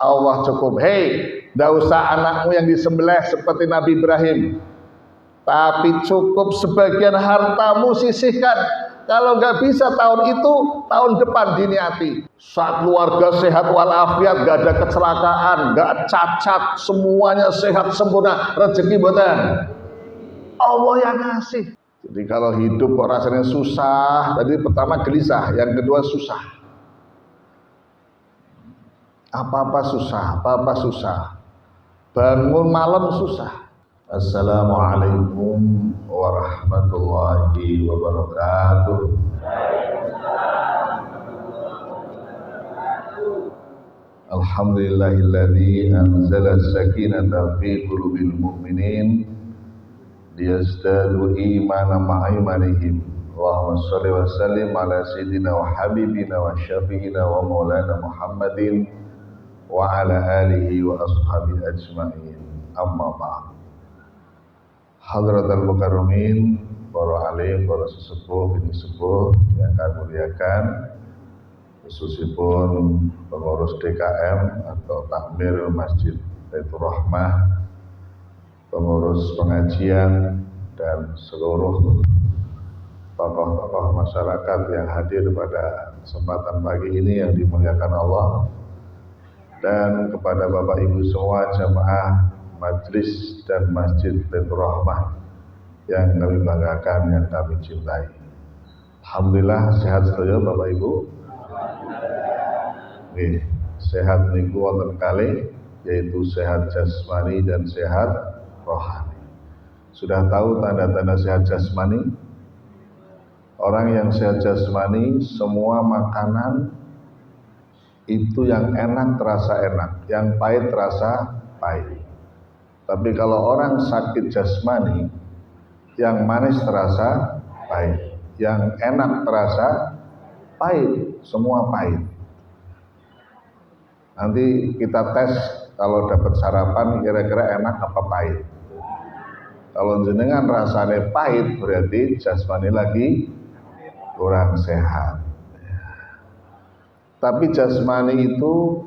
Allah cukup. Hei, tidak usah anakmu yang disembelih seperti Nabi Ibrahim, tapi cukup sebagian hartamu sisihkan. Kalau nggak bisa tahun itu, tahun depan diniati. Saat keluarga sehat walafiat, nggak ada kecelakaan, nggak cacat, semuanya sehat sempurna, rezeki buatan Allah yang ngasih. Jadi kalau hidup kok rasanya susah, tadi pertama gelisah, yang kedua susah. Apa-apa susah, apa-apa susah. Bangun malam susah. Assalamualaikum warahmatullahi wabarakatuh. Alhamdulillahilladzi anzala as-sakinata fi qulubil mu'minin liyazdadu imanan ma'a imanihim. Allahumma shalli wa sallim ala sayyidina wa habibina wa syafi'ina wa maulana Muhammadin wa ala alihi wa ashabihi ajma'in. Amma ba'd. Hadratul mukarramin, para alim, para sesepuh, bini sepuh yang kami muliakan, khususipun pengurus DKM atau takmir Masjid Baitur Rahmah, pengurus pengajian, dan seluruh tokoh-tokoh masyarakat yang hadir pada kesempatan pagi ini yang dimuliakan Allah, dan kepada Bapak Ibu semua jamaah Majlis dan Masjid Baitur Rahmah yang kami banggakan, yang kami cintai. Alhamdulillah sehat sedaya Bapak Ibu. Nggih, sehat niku wonten kalih, yaitu sehat jasmani dan sehat rohani. Sudah tahu tanda-tanda sehat jasmani? Orang yang sehat jasmani, semua makanan itu yang enak terasa enak, yang pahit terasa pahit. Tapi kalau orang sakit jasmani, yang manis terasa pahit, yang enak terasa pahit, semua pahit. Nanti kita tes kalau dapat sarapan kira-kira enak apa pahit. Kalau jenengan rasanya pahit, berarti jasmani lagi kurang sehat. Tapi jasmani itu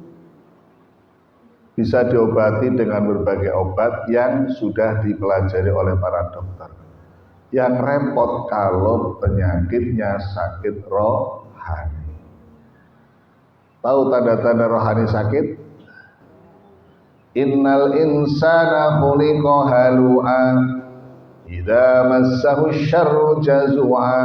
bisa diobati dengan berbagai obat yang sudah dipelajari oleh para dokter. Yang repot kalau penyakitnya sakit rohani. Tahu tanda-tanda rohani sakit? Innal insana khuliqa halu'a idza massahu syarru jazua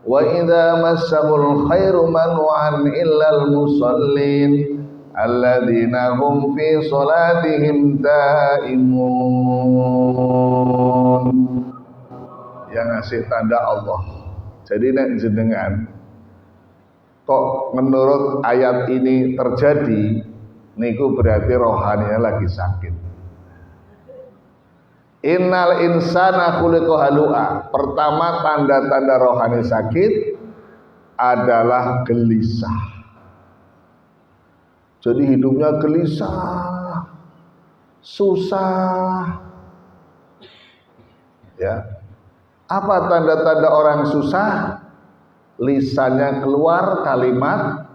wa idza massahul khairu man'an illal musallin alladzina hum fi salatihim daimun. Yang ngasih tanda Allah. Jadi nek jenengan kok menurut ayat ini terjadi, niku berarti rohaninya lagi sakit. Innal insana khuliqa halu'a. Pertama tanda-tanda rohani sakit adalah gelisah. Jadi hidupnya gelisah, susah. Ya. Apa tanda-tanda orang susah? Lisannya keluar kalimat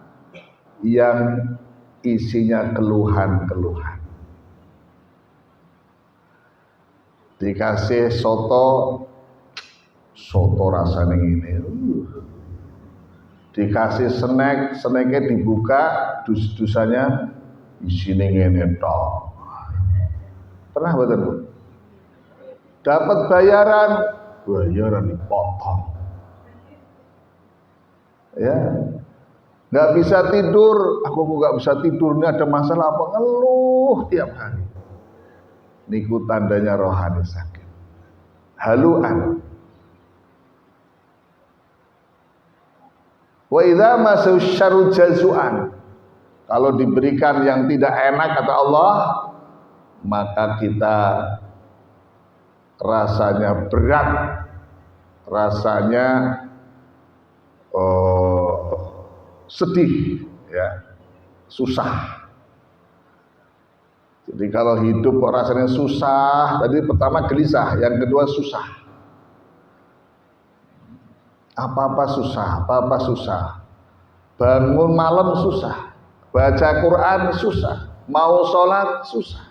yang isinya keluhan-keluhan. Dikasih soto rasanya ini. Dikasih snacknya dibuka, dus-dusannya isinya ngene tok. Pernah betul Bu? Dapat bayaran dipotong. Ya, nggak bisa tidur. Aku nggak bisa tidur, ini ada masalah apa? Ngeluh tiap hari. Niku tandanya rohani sakit. Haluan. Wa idza masu syarru jazuan. Kalau diberikan yang tidak enak kata Allah, maka kita rasanya berat, rasanya sedih, ya, susah. Jadi kalau hidup kok rasanya susah, tadi pertama gelisah, yang kedua susah. Apa-apa susah, apa-apa susah. Bangun malam susah, baca Quran susah, mau sholat susah.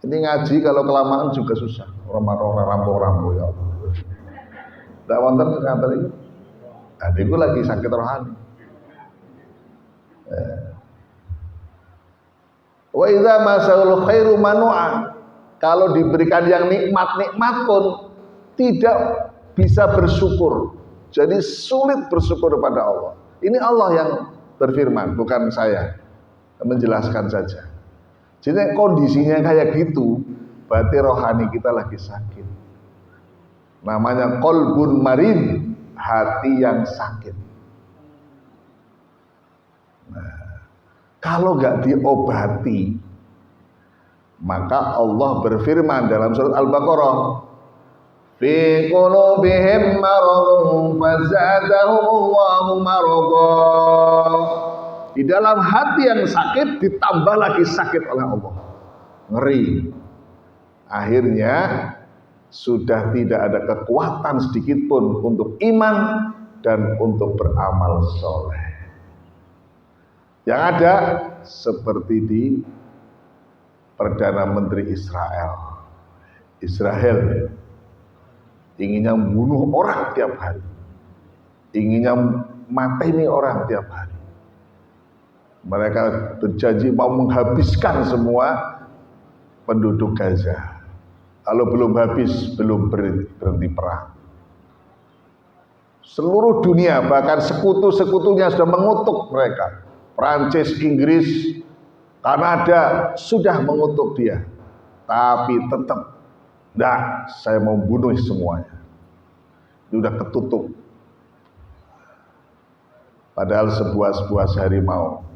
Ini ngaji kalau kelamaan juga susah. Orang-orang rambo-rambo ya Allah. Tidak wonten ternyata itu. Adikku lagi sakit rohani. Wa idza masaul khairu manu'a. Kalau diberikan yang nikmat-nikmat pun tidak bisa bersyukur. Jadi sulit bersyukur kepada Allah. Ini Allah yang berfirman, bukan saya. Menjelaskan saja. Jadi kondisinya kayak gitu, berarti rohani kita lagi sakit. Namanya qalbun marid, hati yang sakit. Nah, kalau nggak diobati, maka Allah berfirman dalam surat Al-Baqarah, fi qulubihim maradun fazadahumullahu maradha. Di dalam hati yang sakit ditambah lagi sakit oleh Allah. Ngeri. Akhirnya sudah tidak ada kekuatan sedikit pun untuk iman dan untuk beramal soleh. Yang ada seperti di Perdana Menteri Israel. Israel inginnya membunuh orang tiap hari. Inginnya mateni orang tiap hari. Mereka berjanji mau menghabiskan semua penduduk Gaza. Kalau belum habis, belum berhenti perang. Seluruh dunia, bahkan sekutu-sekutunya sudah mengutuk mereka. Prancis, Inggris, Kanada sudah mengutuk dia. Tapi tetap, enggak, saya mau bunuh semuanya. Ini udah ketutup. Padahal sebuah harimau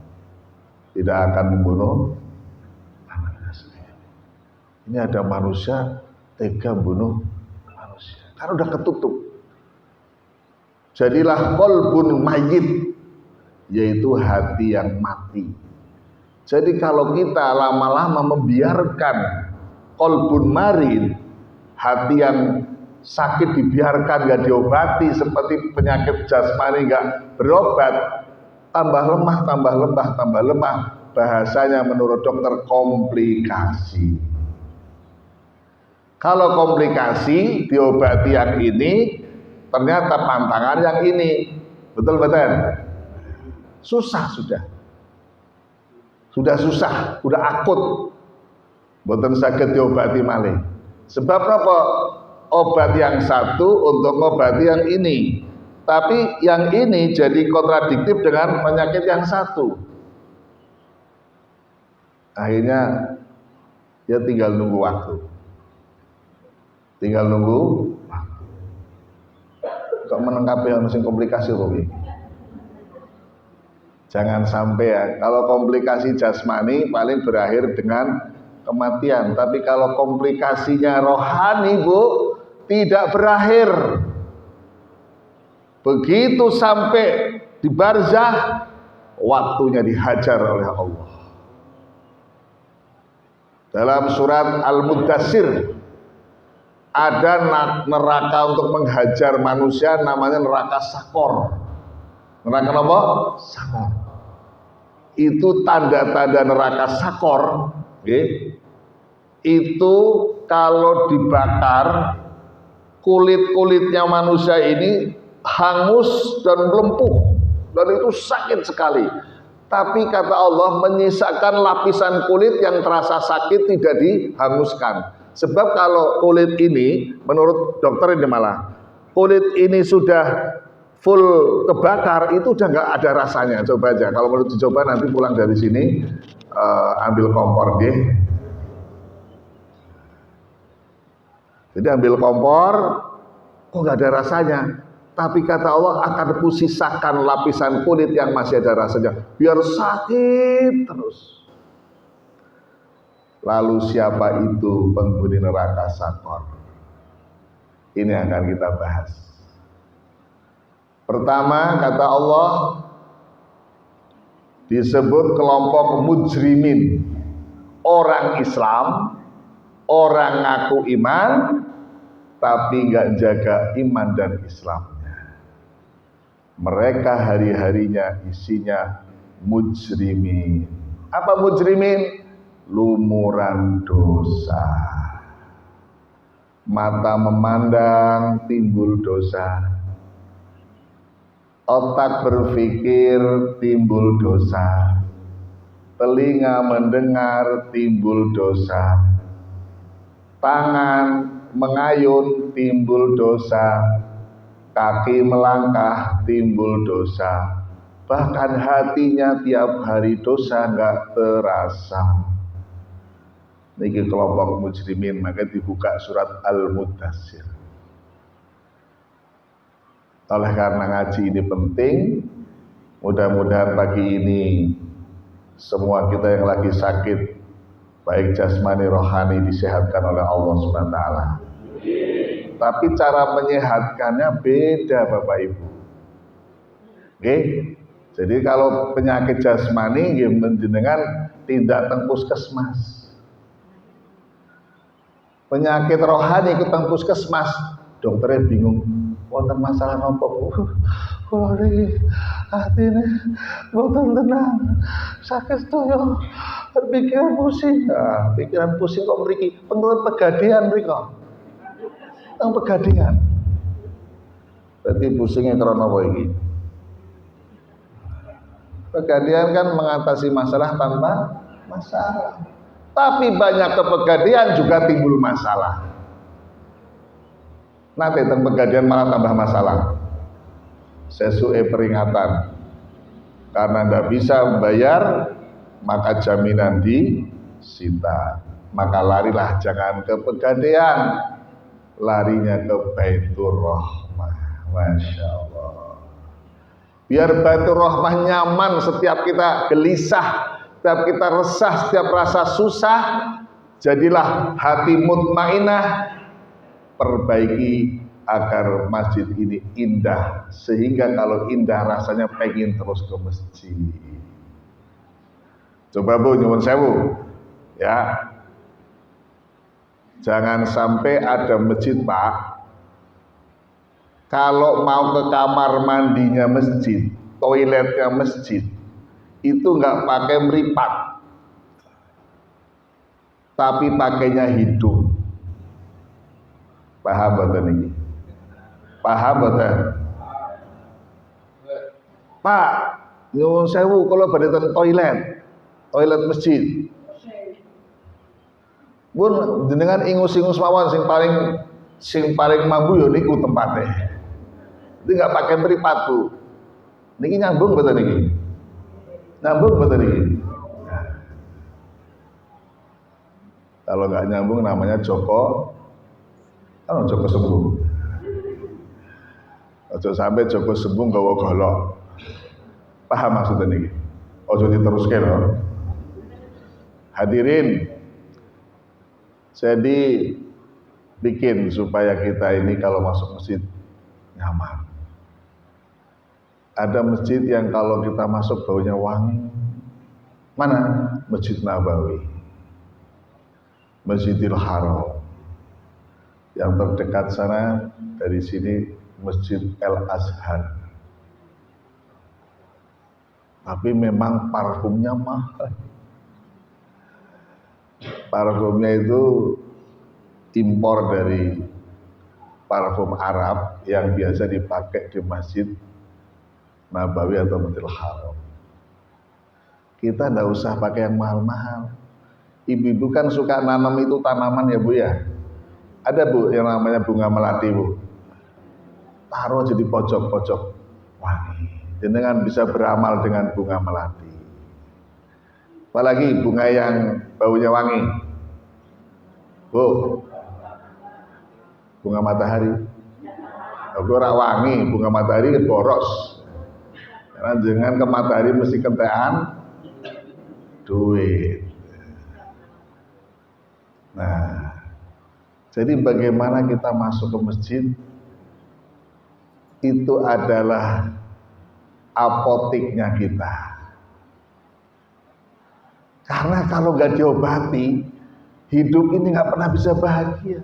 tidak akan membunuh anaknya sendiri. Ini ada manusia tega bunuh manusia. Karena udah ketutup. Jadilah qalbun mayyit, yaitu hati yang mati. Jadi kalau kita lama-lama membiarkan qalbun marid, hati yang sakit dibiarkan gak diobati, seperti penyakit jasmani gak berobat, tambah lemah, bahasanya menurut dokter komplikasi. Kalau komplikasi diobati yang ini, ternyata pantangan yang ini, betul-betul susah sudah susah, udah akut, boten saged diobati malih. Sebab apa? Obat yang satu untuk mengobati yang ini. Tapi yang ini jadi kontradiktif dengan penyakit yang satu. Akhirnya ya tinggal nunggu waktu. Tinggal nunggu waktu. Kok menengkapi yang mesti komplikasi kok ini. Jangan sampai ya, kalau komplikasi jasmani paling berakhir dengan kematian. Tapi kalau komplikasinya rohani, Bu, tidak berakhir. Begitu sampai di barzah, waktunya dihajar oleh Allah. Dalam surat Al-Muddatsir ada neraka untuk menghajar manusia, namanya neraka Sakor. Neraka apa? Sakor. Itu tanda-tanda neraka Sakor. Okay. Itu kalau dibakar, kulit-kulitnya manusia ini hangus dan lumpuh, dan itu sakit sekali. Tapi kata Allah, menyisakan lapisan kulit yang terasa sakit tidak dihanguskan. Sebab kalau kulit ini, menurut dokter ini malah, kulit ini sudah full kebakar, itu udah nggak ada rasanya. Coba aja, kalau mau dicoba nanti pulang dari sini, ambil kompor deh. Jadi ambil kompor, kok nggak ada rasanya. Tapi kata Allah akan kusisakan lapisan kulit yang masih ada rasanya, biar sakit terus. Lalu siapa itu penghuni neraka Sakor? Ini akan kita bahas. Pertama kata Allah, disebut kelompok mujrimin, orang Islam, orang ngaku iman, tapi nggak jaga iman dan Islam. Mereka hari-harinya isinya mujrimin. Apa mujrimin? Lumuran dosa. Mata memandang timbul dosa. Otak berpikir timbul dosa. Telinga mendengar timbul dosa. Tangan mengayun timbul dosa. Kaki melangkah timbul dosa. Bahkan hatinya tiap hari dosa nggak terasa. Niki kelompok mujrimin, maka dibuka surat Al-Mudaththir. Oleh karena ngaji ini penting, mudah-mudahan pagi ini semua kita yang lagi sakit, baik jasmani rohani, disehatkan oleh Allah SWT. Tapi cara menyehatkannya beda Bapak Ibu. Oke? Jadi kalau penyakit jasmani menjenengan tindak teng puskesmas. Penyakit rohani ikut teng puskesmas, dokternya bingung, wonten masalah nopo Bu? Kula niki atine mboten tenang, sakit sedaya, pikiran pusing. Nah, pikiran pusing kok mriki pengen pegadian mriko. Teng pegadian. Berarti pusingnya karena apa iki? Pegadian kan mengatasi masalah tanpa masalah. Tapi banyak kepegadian juga timbul masalah. Nanti tentang pegadian malah tambah masalah. Sesuai peringatan. Karena tidak bisa membayar, maka jaminan disita. Maka larilah jangan ke pegadian, larinya ke Baitur Rahmah. Masya Allah. Biar Baitur Rahmah nyaman setiap kita gelisah, setiap kita resah, setiap rasa susah, jadilah hati mutmainah. Perbaiki agar masjid ini indah, sehingga kalau indah rasanya pengen terus ke masjid. Coba Bu, nyuwun sewu ya, jangan sampai ada masjid Pak, kalau mau ke kamar mandinya masjid, toiletnya masjid, itu nggak pakai meripat, tapi pakainya hidung. Paham betul ini? Paham betul? Pak, nyuwun sewu kalau badhe teng toilet masjid. Pun jenengan ingus-ingus mawon sing paling mambu ya niku tempatnya. Itu nggak pakai meripat Bu. Niki nyambung betul niki. Nyambung betul niki. Kalau nggak nyambung namanya Joko sembung. Ojo sampai Joko sembung gawa golok. Paham maksudnya niki? Ojo diteruske lho. Hadirin, jadi bikin supaya kita ini kalau masuk masjid nyaman. Ada masjid yang kalau kita masuk baunya wangi. Mana? Masjid Nabawi, Masjidil Haram. Yang terdekat sana dari sini Masjid El Azhar. Tapi memang parfumnya mahal. Parfumnya itu impor dari parfum Arab yang biasa dipakai di Masjid Nabawi atau Masjidil Haram. Kita tidak usah pakai yang mahal-mahal. Ibu-ibu kan suka nanam itu tanaman ya Bu ya. Ada Bu yang namanya bunga melati Bu. Taruh jadi pojok-pojok wangi. Jenengan bisa beramal dengan bunga melati. Apalagi bunga yang baunya wangi. Bu, bunga matahari. Aku ora wangi, bunga matahari boros. Karena jangan ke matahari mesti kentekan duit. Nah, jadi bagaimana kita masuk ke masjid itu adalah apotiknya kita. Karena kalau nggak diobati, hidup ini nggak pernah bisa bahagia.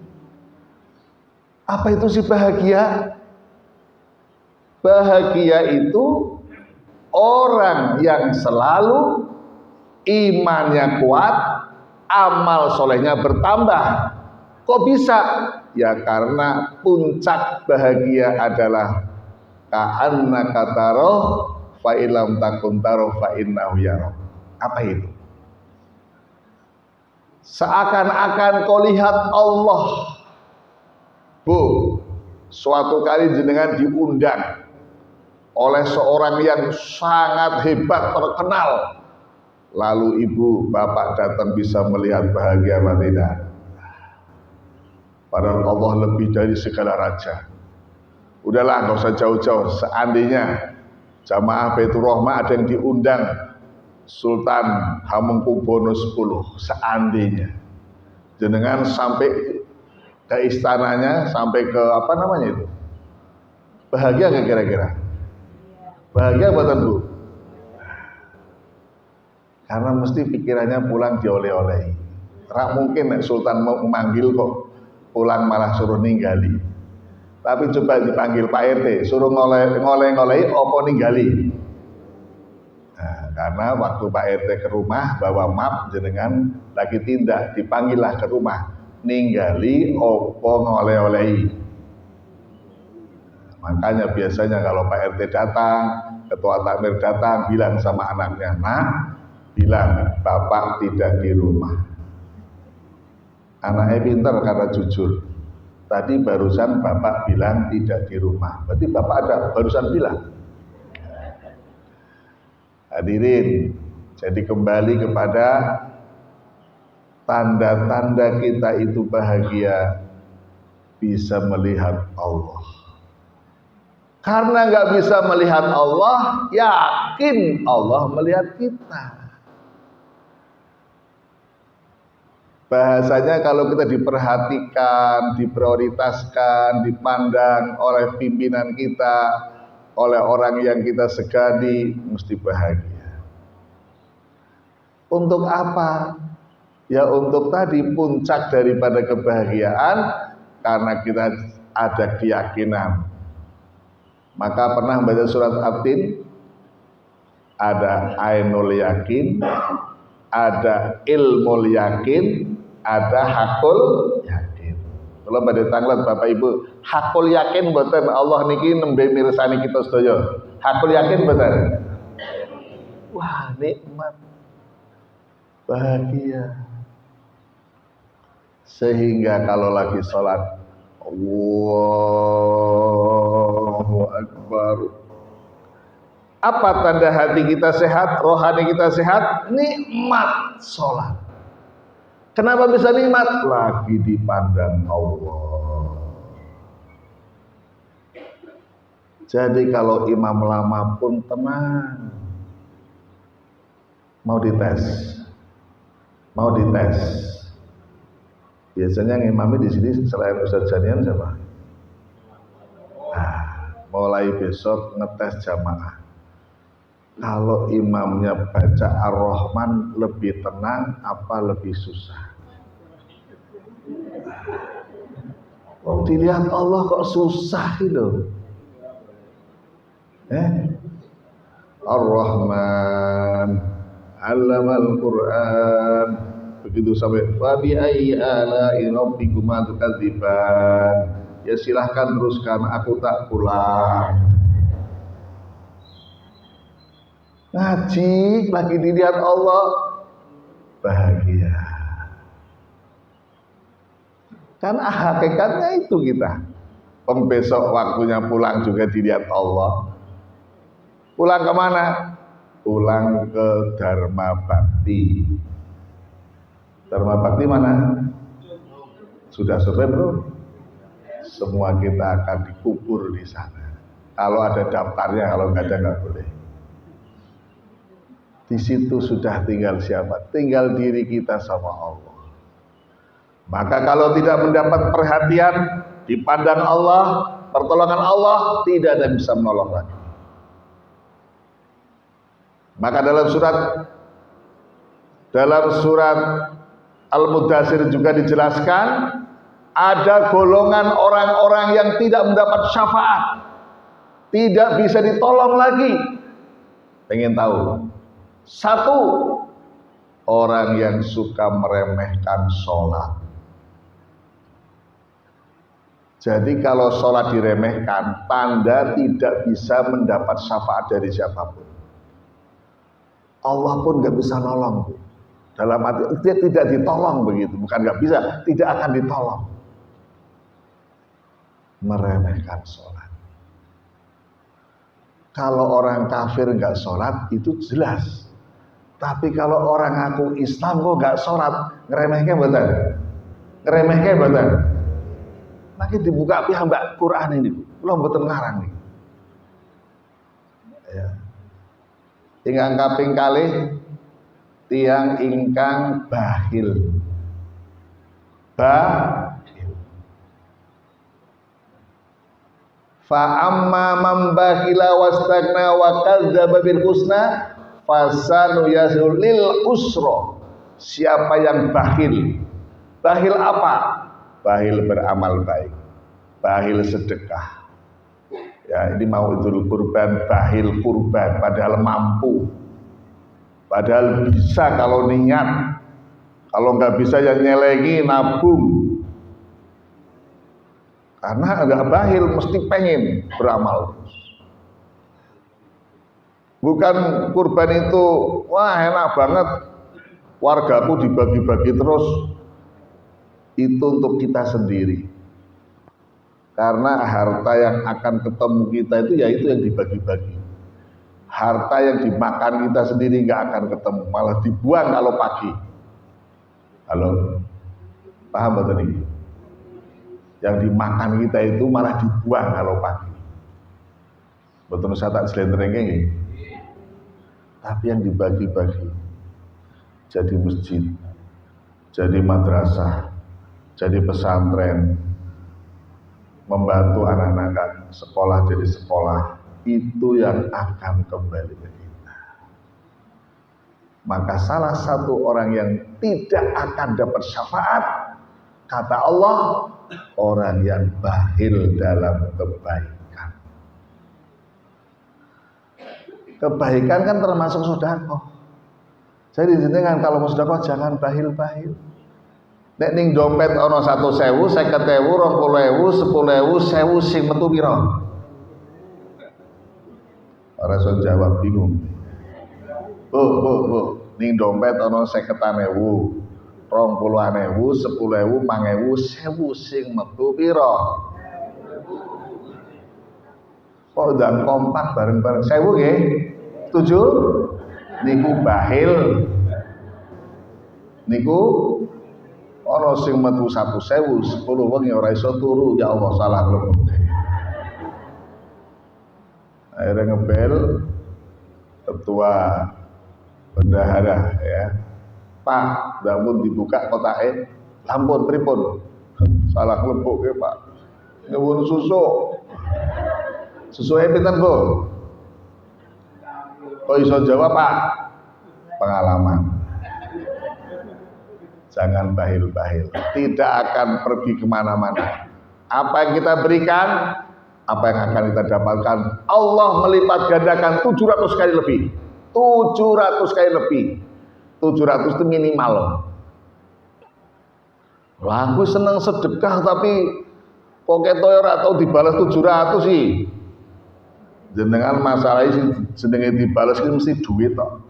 Apa itu sih bahagia? Bahagia itu orang yang selalu imannya kuat, amal solehnya bertambah. Kok bisa? Ya karena puncak bahagia adalah ka'annaka taroh fa illam takun taroh fa innahu yarah. Apa itu? Seakan-akan kau lihat Allah. Bu, suatu kali jenengan diundang oleh seorang yang sangat hebat, terkenal. Lalu ibu, bapak datang bisa melihat bahagia apa tidak? Padahal Allah lebih dari segala raja. Udahlah, nggak usah jauh-jauh. Seandainya jamaah Baitur Rahmah ada yang diundang Sultan Hamengkubuwono X, seandainya jenengan sampai ke istananya, sampai ke apa namanya itu, bahagia nggak kira-kira? Bahagia buatan Bu? Karena mesti pikirannya pulang dioleh-olehi. Rak mungkin Sultan mau memanggil kok pulang malah suruh ninggali. Tapi coba dipanggil Pak RT, suruh ngoleh-ngolehi apa ninggali. Nah, karena waktu Pak RT ke rumah bawa map jenengan lagi tindak, dipanggillah ke rumah, ninggali apa ngoleh-olehi. Makanya biasanya kalau Pak RT datang, Ketua Takmir datang, bilang sama anaknya, "Nak, bilang Bapak tidak di rumah." Anaknya pintar karena jujur. Tadi barusan Bapak bilang tidak di rumah. Berarti Bapak ada barusan bilang. Hadirin, jadi kembali kepada tanda-tanda kita itu bahagia, bisa melihat Allah. Karena nggak bisa melihat Allah, yakin Allah melihat kita. Bahasanya kalau kita diperhatikan, diprioritaskan, dipandang oleh pimpinan kita, oleh orang yang kita segani, mesti bahagia. Untuk apa? Ya untuk tadi puncak daripada kebahagiaan, karena kita ada keyakinan. Maka pernah baca surat At-Tin, ada ainul yakin, ada ilmul yakin, ada hakul yakin. Kalau pada tanglet Bapak Ibu, hakul yakin mboten Allah niki nembe mirsani kita sedaya. Hakul yakin mboten? Wah, nikmat. Bahagia. Sehingga kalau lagi sholat, Allahu Akbar. Apa tanda hati kita sehat, rohani kita sehat? Nikmat sholat. Kenapa bisa nikmat? Lagi dipandang Allah. Jadi kalau imam lama pun tenang. Mau dites. Biasanya yang imami di sini selain Ustaz Janian siapa? Nah, mulai besok ngetes jamaah. Kalau imamnya baca Ar-Rahman lebih tenang apa lebih susah? Oh, dilihat Allah kok susah itu. Ar-Rahman 'allamal Qur'an. Begitu sampai fa bi ayyi ala'i rabbikuma tukadziban. Ya silahkan teruskan, aku tak pulang. Ngaji lagi dilihat Allah, bahagia. Kan hakikatnya itu kita. Besok waktunya pulang juga dilihat Allah. Pulang kemana? Pulang ke Dharma Bakti. Dharma Bakti mana? Sudah survei bro? Semua kita akan dikubur di sana. Kalau ada daftarnya, kalau nggak ada nggak boleh. Di situ sudah tinggal siapa? Tinggal diri kita sama Allah. Maka kalau tidak mendapat perhatian, dipandang Allah, pertolongan Allah, tidak ada yang bisa menolong lagi. Maka dalam surat Al-Mudaththir juga dijelaskan, ada golongan orang-orang yang tidak mendapat syafaat, tidak bisa ditolong lagi. Pengen tahu? Satu, orang yang suka meremehkan sholat. Jadi kalau sholat diremehkan, tanda tidak bisa mendapat syafaat dari siapapun. Allah pun nggak bisa nolong. Dalam arti dia tidak ditolong begitu, bukan nggak bisa, tidak akan ditolong. Meremehkan sholat. Kalau orang kafir nggak sholat itu jelas. Tapi kalau orang ngaku Islam kok nggak sholat, ngeremehkan betul, ngeremehkan betul. Lagi dibuka pihak Quran ini, belum betul ngarang nih. Ya. Ingkang kaping kalih tiang ingkang bahil. Bahil. Fa amma man bahila wastagna wa kadzdzaba bil husna fasanu yasul lil usra. Siapa yang bahil? Bahil apa? Bahil beramal baik, bahil sedekah. Ya, ini mau idul kurban, bahil kurban, padahal mampu, padahal bisa kalau niat. Kalau nggak bisa ya nyelengi, nabung. Karena nggak bahil, mesti pengen beramal terus. Bukan kurban itu, wah enak banget, wargaku dibagi-bagi terus. Itu untuk kita sendiri. Karena harta yang akan ketemu kita itu ya itu yang dibagi-bagi. Harta yang dimakan kita sendiri nggak akan ketemu, malah dibuang kalau pagi. Halo, paham betul ini? Yang dimakan kita itu malah dibuang kalau pagi. Betul saya tak selendrengnya ini. Tapi yang dibagi-bagi, jadi masjid, jadi madrasah, jadi pesantren, membantu anak-anak sekolah jadi sekolah, itu yang akan kembali ke kita. Maka salah satu orang yang tidak akan dapat syafaat, kata Allah, orang yang bahil dalam kebaikan. Kebaikan kan termasuk sedekah. Jadi jenengan kalau mau sedekah jangan bahil-bahil. Nek ning dompet ana 1.000, 50.000, 20.000, 10.000, 1.000 sing metu pira? Ora iso jawab, bingung. Bu, ning dompet ana 50.000, 20.000, 10.000, 5.000, 1.000 sing metu pira? Kok ndang kompak bareng-bareng 1.000 nggih? Setuju? Niku bahil. Niku ana sing metu 1.000, 10 wong ya ora iso turu, ya Allah salah lho. Akhirnya ngebel ketua bendahara ya. Pak, namun dibuka kotake, lampun pripun? Salah lembuk ya Pak. Nyuwun susu. Susuke pinten, Bu? Kok iso jawab, Pak? Pengalaman. Jangan bahil-bahil, tidak akan pergi kemana-mana. Apa yang kita berikan, apa yang akan kita dapatkan, Allah melipat gandakan 700 kali lebih. 700 kali lebih. 700 itu minimal. Wah, aku seneng sedekah tapi kok ketok ora tau dibalas 700 sih. Jenengan masalahnya jenenge dibalas itu mesti duit kok.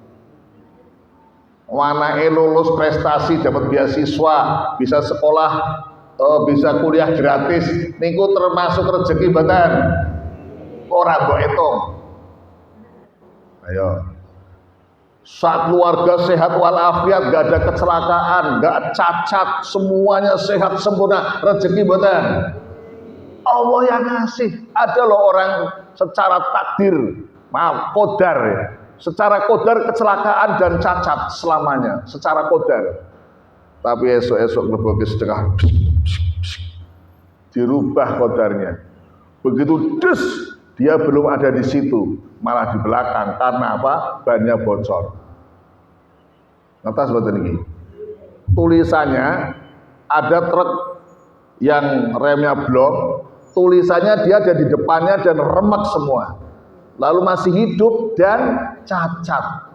Anake lulus prestasi dapat beasiswa, bisa sekolah, bisa kuliah gratis, niku termasuk rezeki mboten? Ora mbok hitung. Ayo. Saat keluarga sehat walafiat, gak ada kecelakaan, gak cacat, semuanya sehat sempurna, rezeki mboten? Allah yang ngasih. Ada loh orang secara takdir, maaf, qadar ya. Secara qadar kecelakaan dan cacat selamanya, secara qadar. Tapi esok-esok leboke sedekah dirubah qadarnya. Begitu des dia belum ada di situ, malah di belakang karena apa? Bannya bocor. Ngerti seperti ini. Tulisannya ada truk yang remnya blok, tulisannya dia ada di depannya dan remek semua. lalu masih hidup dan cacat.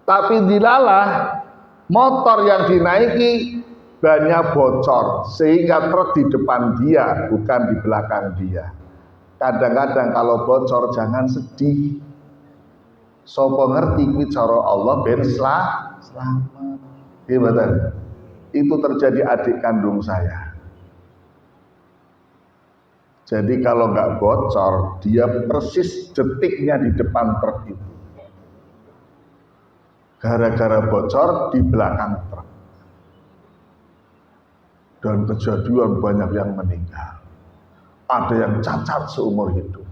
Tapi dilalah motor yang dinaiki bannya bocor sehingga truk di depan dia bukan di belakang dia. Kadang-kadang kalau bocor jangan sedih. Sopo ngerti kuwi cara Allah ben selamat. Gimana? Itu terjadi adik kandung saya. Jadi kalau nggak bocor, dia persis detiknya di depan truk itu. Gara-gara bocor di belakang truk. Dan kejadian banyak yang meninggal. Ada yang cacat seumur hidup.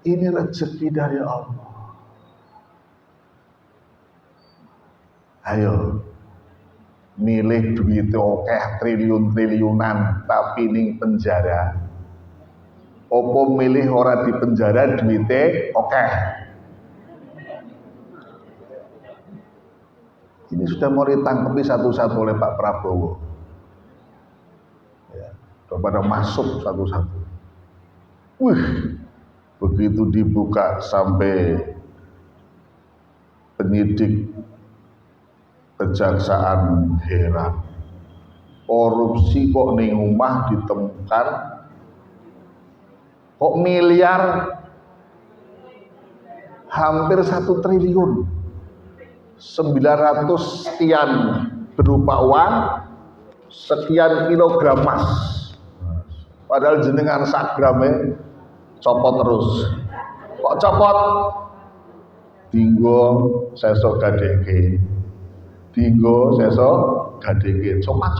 Ini rezeki dari Allah. Ayo, milih duit okeh triliun-triliunan tapi ning penjara. Opo milih ora di penjara duitnya okeh. Ini sudah mau ditangkapi satu-satu oleh Pak Prabowo. Ya, sudah pada masuk satu-satu. Begitu dibuka sampai penyidik kejaksaan heran. Korupsi kok ning omah ditemukan kok miliar hampir 1 triliun 900 sekian berupa uang, sekian kilogram emas. Padahal jenengan sagrame copot terus. Kok copot? Dinggo sesok gadeke. Dinggo sesok gadeke. Copot.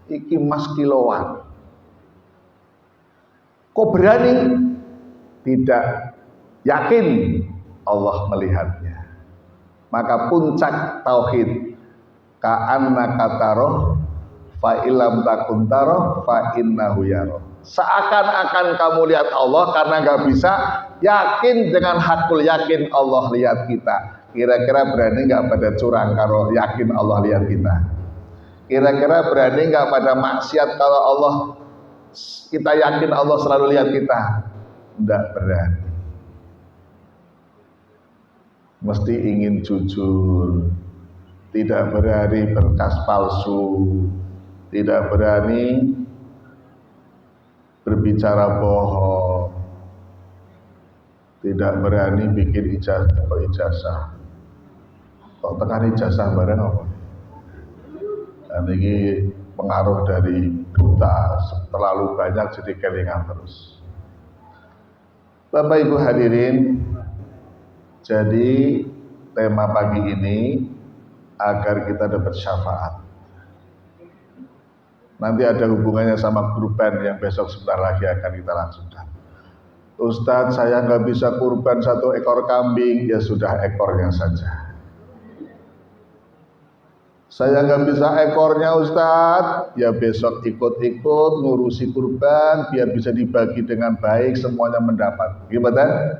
Iki emas kiloan. Kok berani? Tidak yakin Allah melihatnya. Maka puncak tauhid ka'annaka taroh fa illam takun taroh fa innahu yara. Seakan-akan kamu lihat Allah karena nggak bisa yakin dengan hakul yakin Allah lihat kita. Kira-kira berani nggak pada curang kalau yakin Allah lihat kita? Kira-kira berani nggak pada maksiat kalau Allah kita yakin Allah selalu lihat kita? Tidak berani. Mesti ingin jujur, tidak berani berkas palsu, tidak berani berbicara bohong, tidak berani bikin ijazah. Kok tekan ijazah bareng apa? Dan ini pengaruh dari duta terlalu banyak jadi kelingan terus. Bapak Ibu hadirin, jadi tema pagi ini agar kita dapat syafaat. Nanti ada hubungannya sama kurban yang besok sebentar lagi akan kita langsungkan. Ustadz, saya nggak bisa kurban 1 ekor kambing, ya sudah ekornya saja. Saya nggak bisa ekornya Ustadz, ya besok ikut-ikut ngurusi kurban biar bisa dibagi dengan baik semuanya mendapat. Gimana?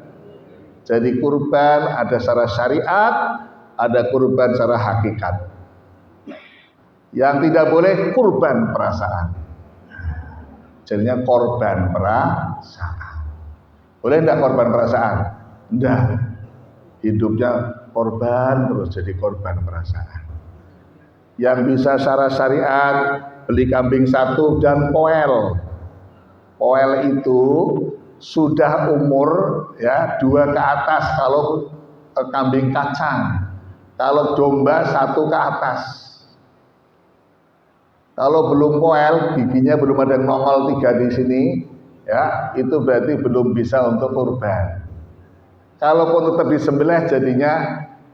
Jadi kurban ada secara syariat, ada kurban secara hakikat. Yang tidak boleh kurban perasaan. Jadinya korban perasaan. Boleh enggak korban perasaan? Enggak. Hidupnya korban terus jadi korban perasaan. Yang bisa secara syariat beli kambing 1 dan poel. Poel itu sudah umur ya 2 ke atas kalau kambing kacang. Kalau domba 1 ke atas. Kalau belum poel, giginya belum ada nongol 3 di sini, ya itu berarti belum bisa untuk kurban. Kalaupun tetap disembelih jadinya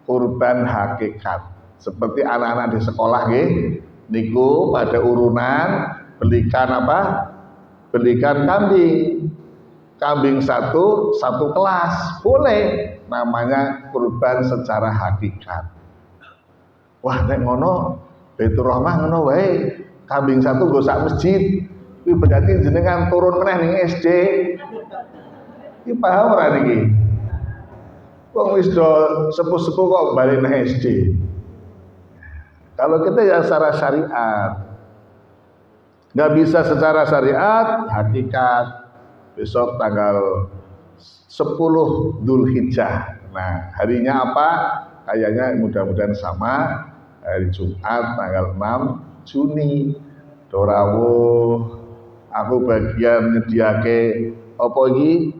kurban hakikat. Seperti anak-anak di sekolah niku pada urunan belikan apa? Belikan kambing. Kambing 1 kelas, boleh. Namanya kurban secara hakikat. Wah, nek ngono Baitur Rahmah ngono wae. Kambing 1 nggo sak masjid. Kuwi berarti jenengan turun meneh ning SD. Iki paham ora niki? Wong wis do sepuh-sepuh kok bali nang SD. Kalau kita ya secara syariat. Nggak bisa secara syariat, hakikat. Besok tanggal 10 Dzulhijjah. Nah, harinya apa? Kayaknya mudah-mudahan sama, hari Jumat tanggal 6 Juni. Dorawuh aku bagian nyediake apa iki?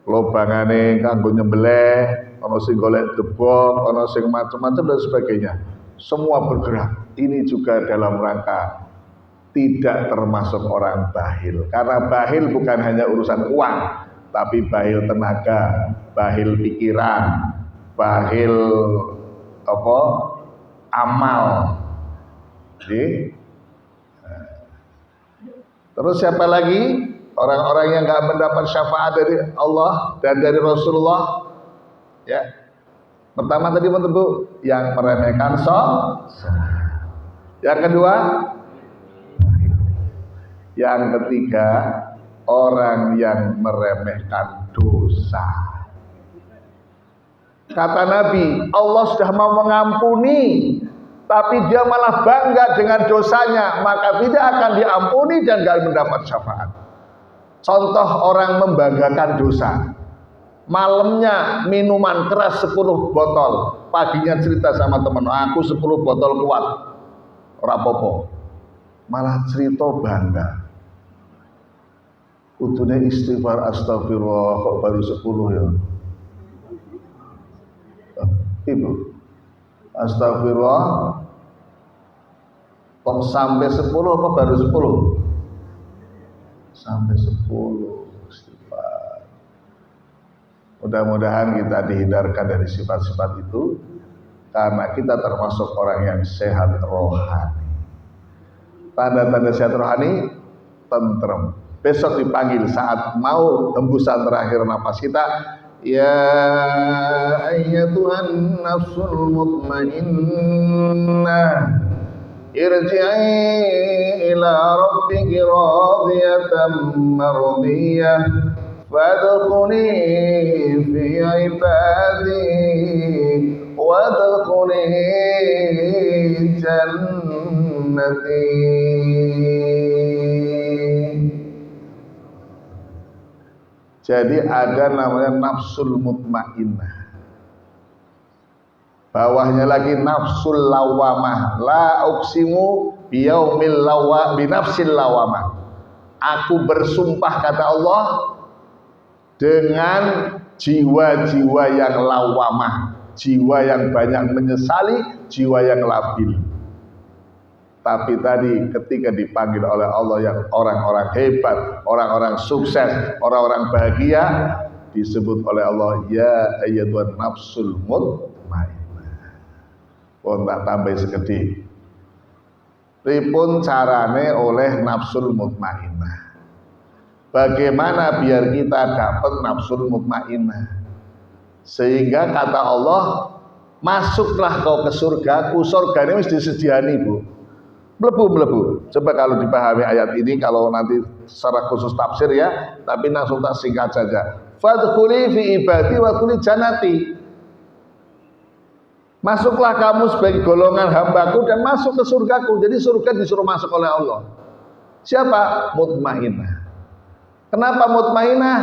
Lobangane kanggo nyembelih, ana sing golek debok, ana sing macam-macam dan sebagainya. Semua bergerak. Ini juga dalam rangka tidak termasuk orang bahil. Karena bahil bukan hanya urusan uang, tapi bahil tenaga, bahil pikiran, bahil apa? Amal. Jadi, terus siapa lagi? Orang-orang yang nggak mendapat syafaat dari Allah dan dari Rasulullah, ya. Pertama tadi Bu, yang meremehkan sholat. Yang kedua, yang ketiga, orang yang meremehkan dosa. Kata Nabi, Allah sudah mau mengampuni, tapi dia malah bangga dengan dosanya, maka tidak akan diampuni dan gak mendapat syafaat. Contoh orang membanggakan dosa. Malamnya minuman keras 10 botol, paginya cerita sama teman, aku 10 botol kuat, ora apa-apa. Malah cerita bangga. Kudune istighfar astagfirullah kok baru 10 ya. Ibu, astagfirullah kok sampai 10 apa baru 10? Sampai 10 istighfar. Mudah-mudahan kita dihindarkan dari sifat-sifat itu, karena kita termasuk orang yang sehat rohani. Tanda-tanda sehat rohani, tentrem. Besok dipanggil saat mau hembusan terakhir nafas kita, ya ayyatuhan nafsul mutmainnah irji'i ila rabbiki radiyatan mardiyah fadkhuli fi ibadi wadkhuli jannati. Jadi ada namanya nafsul mutmainnah, bawahnya lagi nafsul lawamah. La uqsimu biyaumil binafsil lawamah. Aku bersumpah kata Allah dengan jiwa-jiwa yang lawamah, jiwa yang banyak menyesali, jiwa yang labil. Tapi tadi ketika dipanggil oleh Allah yang orang-orang hebat, orang-orang sukses, orang-orang bahagia, disebut oleh Allah, ya ayyatuhan nafsul mutmainnah. Oh, tak tambah sekedhik. Pripun carane oleh nafsul mutmainnah? Bagaimana biar kita dapat nafsul mutmainnah? Sehingga kata Allah, masuklah kau ke surgaku. Surga ini mesti disediani, Bu. Melebu. Coba kalau dipahami ayat ini, kalau nanti secara khusus tafsir ya, tapi langsung tak singkat saja. Fadkhuli fi ibadi wadkhuli jannati. Masuklah kamu sebagai golongan hambaku dan masuk ke surgaku. Jadi surga disuruh masuk oleh Allah. Siapa? Mutmainnah. Kenapa mutmainnah?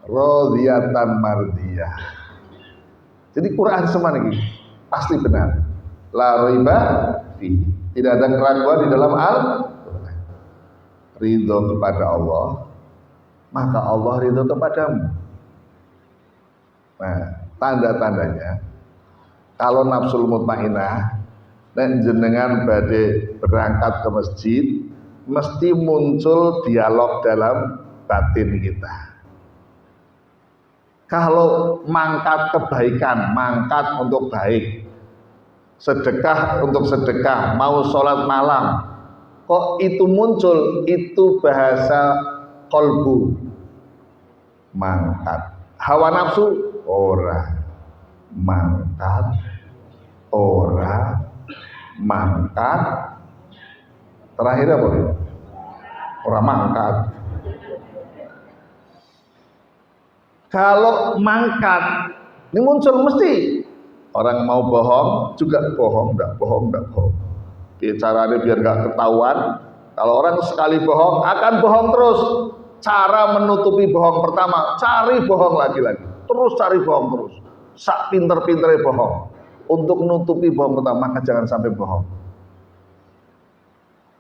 Radiyatan mardiyah. Jadi Quran semua ini pasti benar. La raiba fi. Tidak ada keraguan di dalam Al-Quran. Ridho kepada Allah, maka Allah ridho kepadamu. Nah, tanda-tandanya, kalau nafsul mutmainnah, dan jenengan badhe berangkat ke masjid, mesti muncul dialog dalam batin kita. Kalau mangkat kebaikan, mangkat untuk baik, sedekah untuk sedekah, mau sholat malam, kok itu muncul, itu bahasa kolbu, mangkat. Hawa nafsu ora mangkat, ora mangkat. Terakhir apa? Ora mangkat. Kalau mangkat ini muncul mesti. Orang mau bohong juga bohong, enggak bohong. Caranya biar enggak ketahuan. Kalau orang sekali bohong akan bohong terus. cara menutupi bohong pertama, cari bohong lagi-lagi. Terus cari bohong terus. Sak pinter-pintere bohong. Untuk menutupi bohong pertama, maka jangan sampai bohong.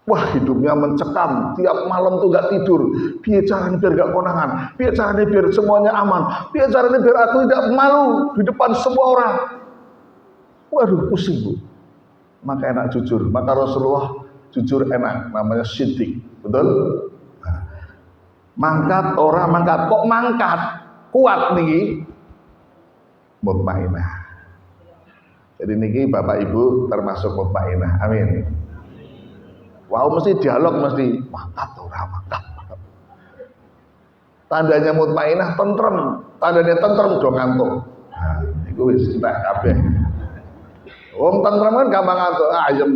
Wah, hidupnya mencekam, tiap malam tuh gak tidur. Biar caranya biar gak konangan, biar caranya biar semuanya aman, biar caranya biar aku tidak malu di depan semua orang. Waduh, pusing bu. Maka enak jujur. Maka Rasulullah jujur enak, namanya siddiq. Betul? Nah, mangkat orang mangkat, kok mangkat? Kuat nih. Mutmainah. Jadi niki Bapak Ibu termasuk mutmainah. Amin. Wow, mesti dialog, mesti mangkat orang mangkat. Tandanya mutmainah tentrem, tandanya tentrem dong ngantuk. Nah, itu wis kita kabeh. Wong tentrem kan gampang ngantuk, ayem.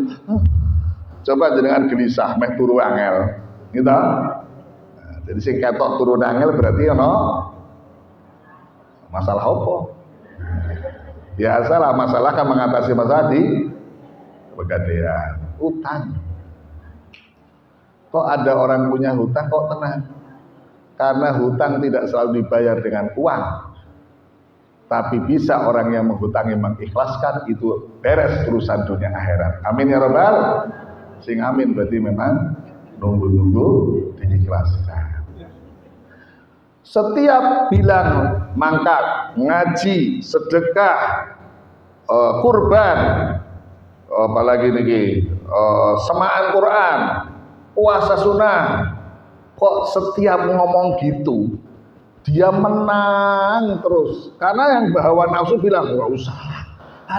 Coba jenengan gelisah meh turu angel. Gitu. Nah, jadi sing ketok turu angel berarti ono masalah apa? Biasalah masalah kan mengatasi masalah di pegadaian, utang. Kok ada orang punya hutang kok tenang? Karena hutang tidak selalu dibayar dengan uang. Tapi bisa orang yang menghutangi mengikhlaskan, itu beres urusan dunia akhirat. Amin ya rabbal. Sing amin berarti memang nunggu-nunggu diikhlaskan. Setiap bilang mangkat, ngaji, sedekah, kurban, apalagi niki, semaan Quran, puasa sunnah, kok setiap ngomong gitu dia menang terus. Karena yang bahawa nafsu bilang nggak usah,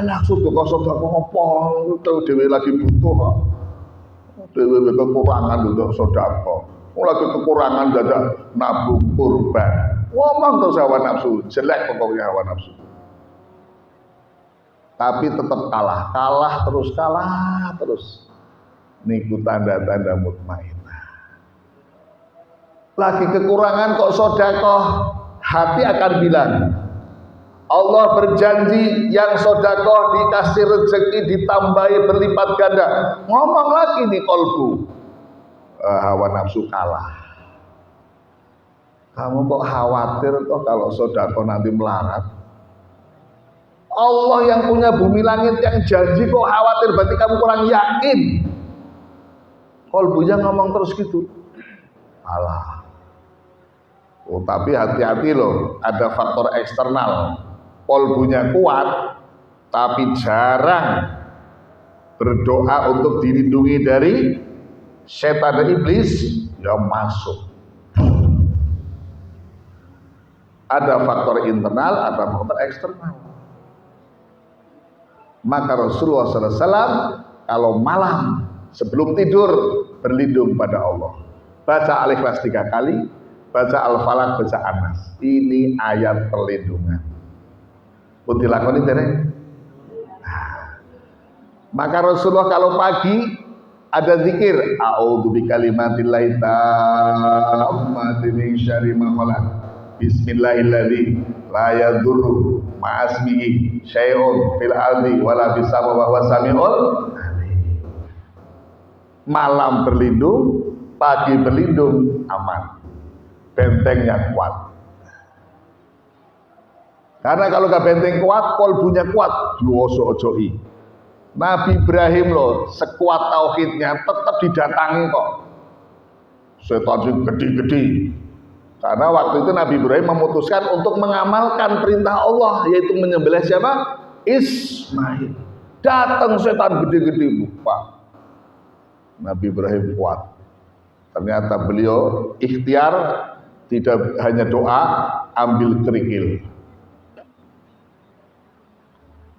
nafsu kok sedekah ngopong, dewe lagi butuh kok, dewe kekurangan untuk sedekah, lagi kekurangan dadak nabung kurban, ngomong terus hawa nafsu, jelek pokoknya hawa nafsu. Tapi tetap kalah terus. Niku tanda-tanda mutmainah. Lagi kekurangan kok sedekah, hati akan bilang, Allah berjanji yang sedekah dikasih rezeki ditambahi berlipat ganda. Ngomong lagi nih kolbu, hawa nafsu kalah. Kamu kok khawatir kok kalau sedekah nanti melarat? Allah yang punya bumi langit yang janji kok khawatir, berarti kamu kurang yakin. Kolbunya ngomong terus gitu. Alah. Oh, tapi hati-hati loh, ada faktor eksternal. Kolbunya kuat, tapi jarang berdoa untuk dilindungi dari setan dan iblis, ya masuk. Ada faktor internal, ada faktor eksternal. Maka Rasulullah SAW kalau malam sebelum tidur berlindung pada Allah. Baca Al-Ikhlas 3 kali, baca Al-Falaq, baca An-Nas. Ini ayat perlindungan. Putih lakoni dereng. Maka Rasulullah kalau pagi ada zikir, a'udzu bikalimatillahi tammati min syarri ma khalaq. Bismillahilladzi la yadurru ma'asmihi syai'un fil ardi wala fis samawati wa huwa samiul alim. Malam berlindung, pagi berlindung, aman. Bentengnya kuat. Karena kalau gak benteng kuat, kolbunya kuat, duoso ojoi. Nabi Ibrahim loh, sekuat tauhidnya tetap didatangi kok. Setan sing gede-gede. Karena waktu itu Nabi Ibrahim memutuskan untuk mengamalkan perintah Allah, yaitu menyembelih siapa? Ismail. Datang setan gede-gede, lupa. Nabi Ibrahim kuat. Ternyata beliau ikhtiar, tidak hanya doa, ambil kerikil.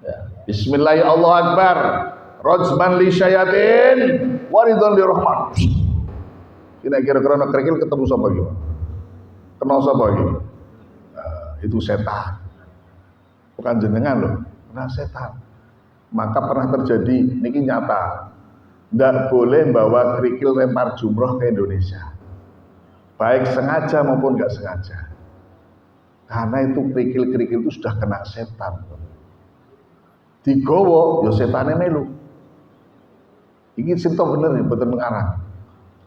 Ya. Bismillahirrahmanirrahim, Allahu Akbar. Rajman li syayatin, waridhan li rahman. Kira-kira kerikil ketemu sama gimana? Kenal sama gitu. Itu setan. Bukan jenengan loh, nah setan. Maka pernah terjadi, niki nyata. Nggak boleh bawa kerikil lempar jumroh ke Indonesia. Baik sengaja maupun nggak sengaja. Karena itu kerikil-kerikil itu sudah kena setan. Digowo, ya setannya melu. Ini sinto bener nih, betul mengarang.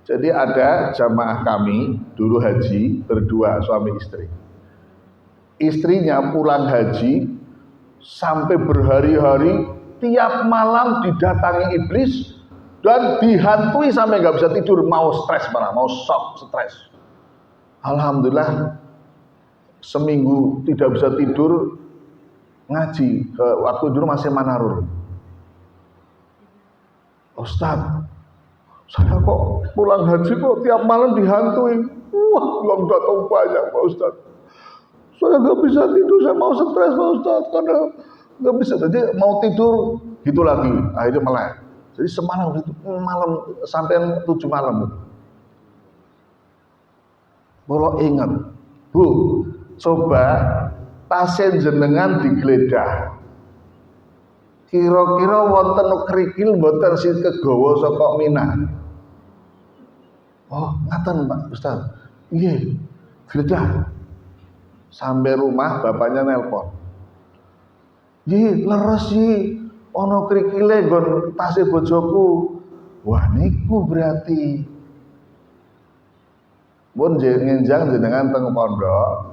Jadi ada jamaah kami dulu haji berdua suami istri. Istrinya pulang haji sampai berhari-hari tiap malam didatangi iblis dan dihantui sampai nggak bisa tidur, mau stres malah, mau shock, stres. Alhamdulillah seminggu tidak bisa tidur ngaji, waktu dulu masih Manarul. Ustaz, saya kok pulang haji kok tiap malam dihantui. Wah, belum datang banyak Pak Ustaz. Saya nggak bisa tidur, saya mau stres Pak Ustaz, karena nggak bisa. Jadi mau tidur gitu lagi, akhirnya melek. Jadi semalam itu malam sampai 7 malam. Kalau ingat, Bu, coba tasnya jenengan digeledah. Kira-kira wonten kerikil mboten sing kegawa saka Minah. Oh, ngaten Pak Ustaz. Nggih. Geledah. Sampai rumah bapaknya nelpon. Nggih, leres iki ana krikile nggon tasih bojoku. Wah, niku berarti pun ngenjang jenengan teng pondok.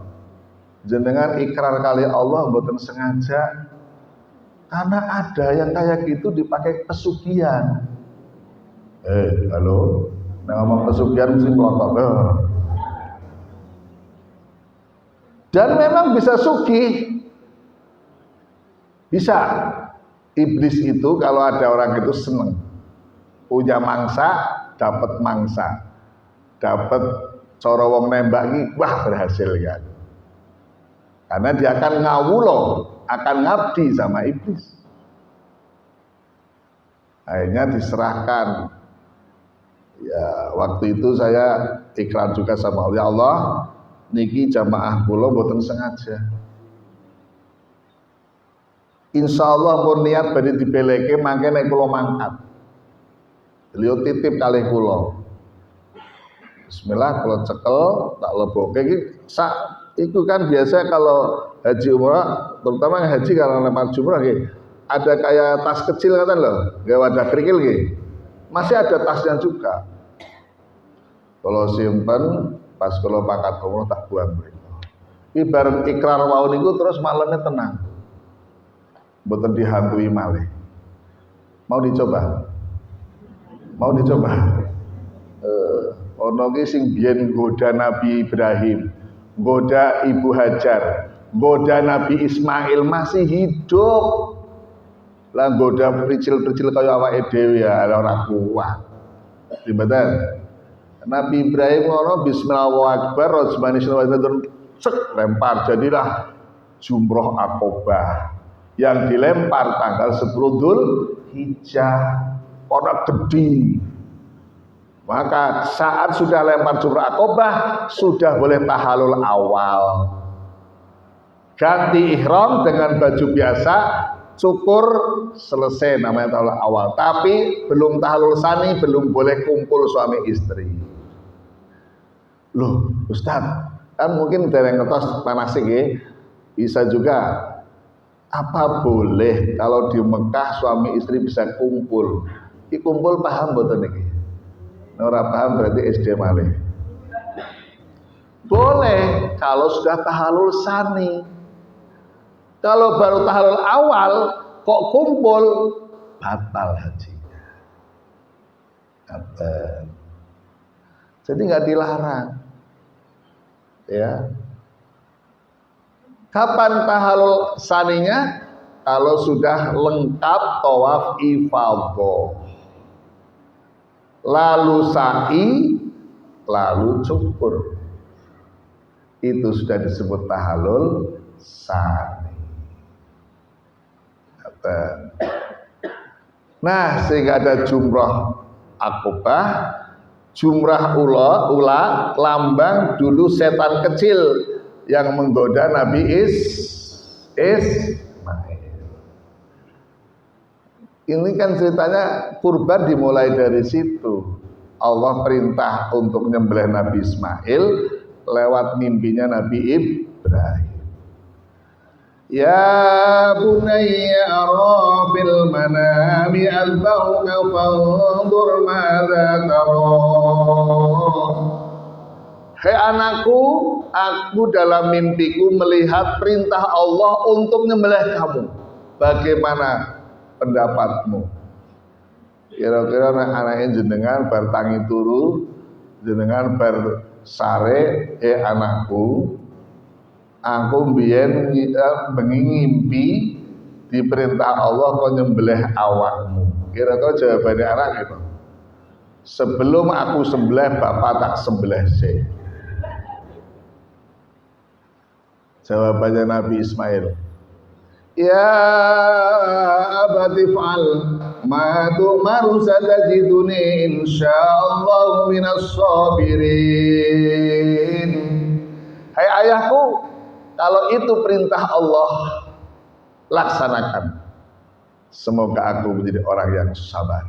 Jenengan ikrar kali Allah mboten sengaja. Karena ada yang kayak gitu dipakai pesugihan. Halo, nah ngomong pesugihan mesti melotot. Dan memang bisa sugih. Bisa. Iblis itu kalau ada orang itu seneng. Punya mangsa, dapat mangsa. Dapat cara wong nembaki, wah berhasil kan. Karena dia akan ngawulo, akan ngabdi sama iblis. Akhirnya diserahkan. Ya, waktu itu saya ikrar juga sama Allah, ya Allah, niki jamaah kula mboten sengaja. Insya Allah pun niat badhe dibeleke mangke nek kula mangkat. Beliau titip kalih kula. Bismillah kula cekel tak leboke iki sak itu kan biasa kalau haji umrah, terutama haji kalau lempar jumrah nggih, ada kayak tas kecil kan loh, nggak wadah kerikil nggih. Masih ada tasnya juga. Kalau simpen pas kalau pangkat umroh tak buang mriko. Ibarat ikrar wau niku terus malamnya tenang. Mboten dihantui malih. Mau dicoba? Mau dicoba? Ono ki sing biyen nggoda Nabi Ibrahim, goda Ibu Hajar, goda Nabi Ismail masih hidup. Lah goda pericil-pericil kaya awake dhewe ya ora kuat. Dibetan. Nabi Ibrahim ngono bismillahirrahmanirrahim rajmanisna cek lempar jadilah jumroh Aqobah yang dilempar tanggal 10 Dzulhijjah. Ora gede. Maka saat sudah lempar jumroh Aqobah sudah boleh tahalul awal. Ganti ihram dengan baju biasa, syukur selesai namanya tahalul awal. Tapi belum tahalul sani, belum boleh kumpul suami istri. Loh, Ustaz, kan mungkin dereng ngetos manasik ya. Bisa juga. Apa boleh kalau di Mekah suami istri bisa kumpul? Ki kumpul paham mboten niki? Ora paham berarti SD malih. Boleh kalau sudah tahalul sani. Kalau baru tahalul awal kok kumpul, batal hajinya. Jadi nggak dilarang. Ya. Kapan tahalul saninya? Kalau sudah lengkap tawaf ifadhah. Lalu sa'i, lalu cukur. Itu sudah disebut tahalul sani. Nah, sehingga ada jumrah Aqobah, jumrah ula, lambang dulu setan kecil yang menggoda Nabi Ismail. Ini kan ceritanya kurban dimulai dari situ. Allah perintah untuk menyembelih Nabi Ismail lewat mimpinya Nabi Ibrahim. Ya bunayya ara fil manami albauka fanzur madza tara. Hei anakku, aku dalam mimpiku melihat perintah Allah untuk menyembelih kamu. Bagaimana pendapatmu? Kira-kira anaknya jenengan bar tangi turu, jenengan bar sare, anakku, aku mbiyen ngimpi diperintah Allah kau nyembelih awakmu. Kira-kira jawabannya anak gitu. Sebelum aku sembelih, bapak tak sembelih sih. Jawabannya Nabi Ismail, ya abati fa'al ma tu'maru satajiduni insyaallah minas sabirin. Hai ayahku, kalau itu perintah Allah, laksanakan. Semoga aku menjadi orang yang sabar.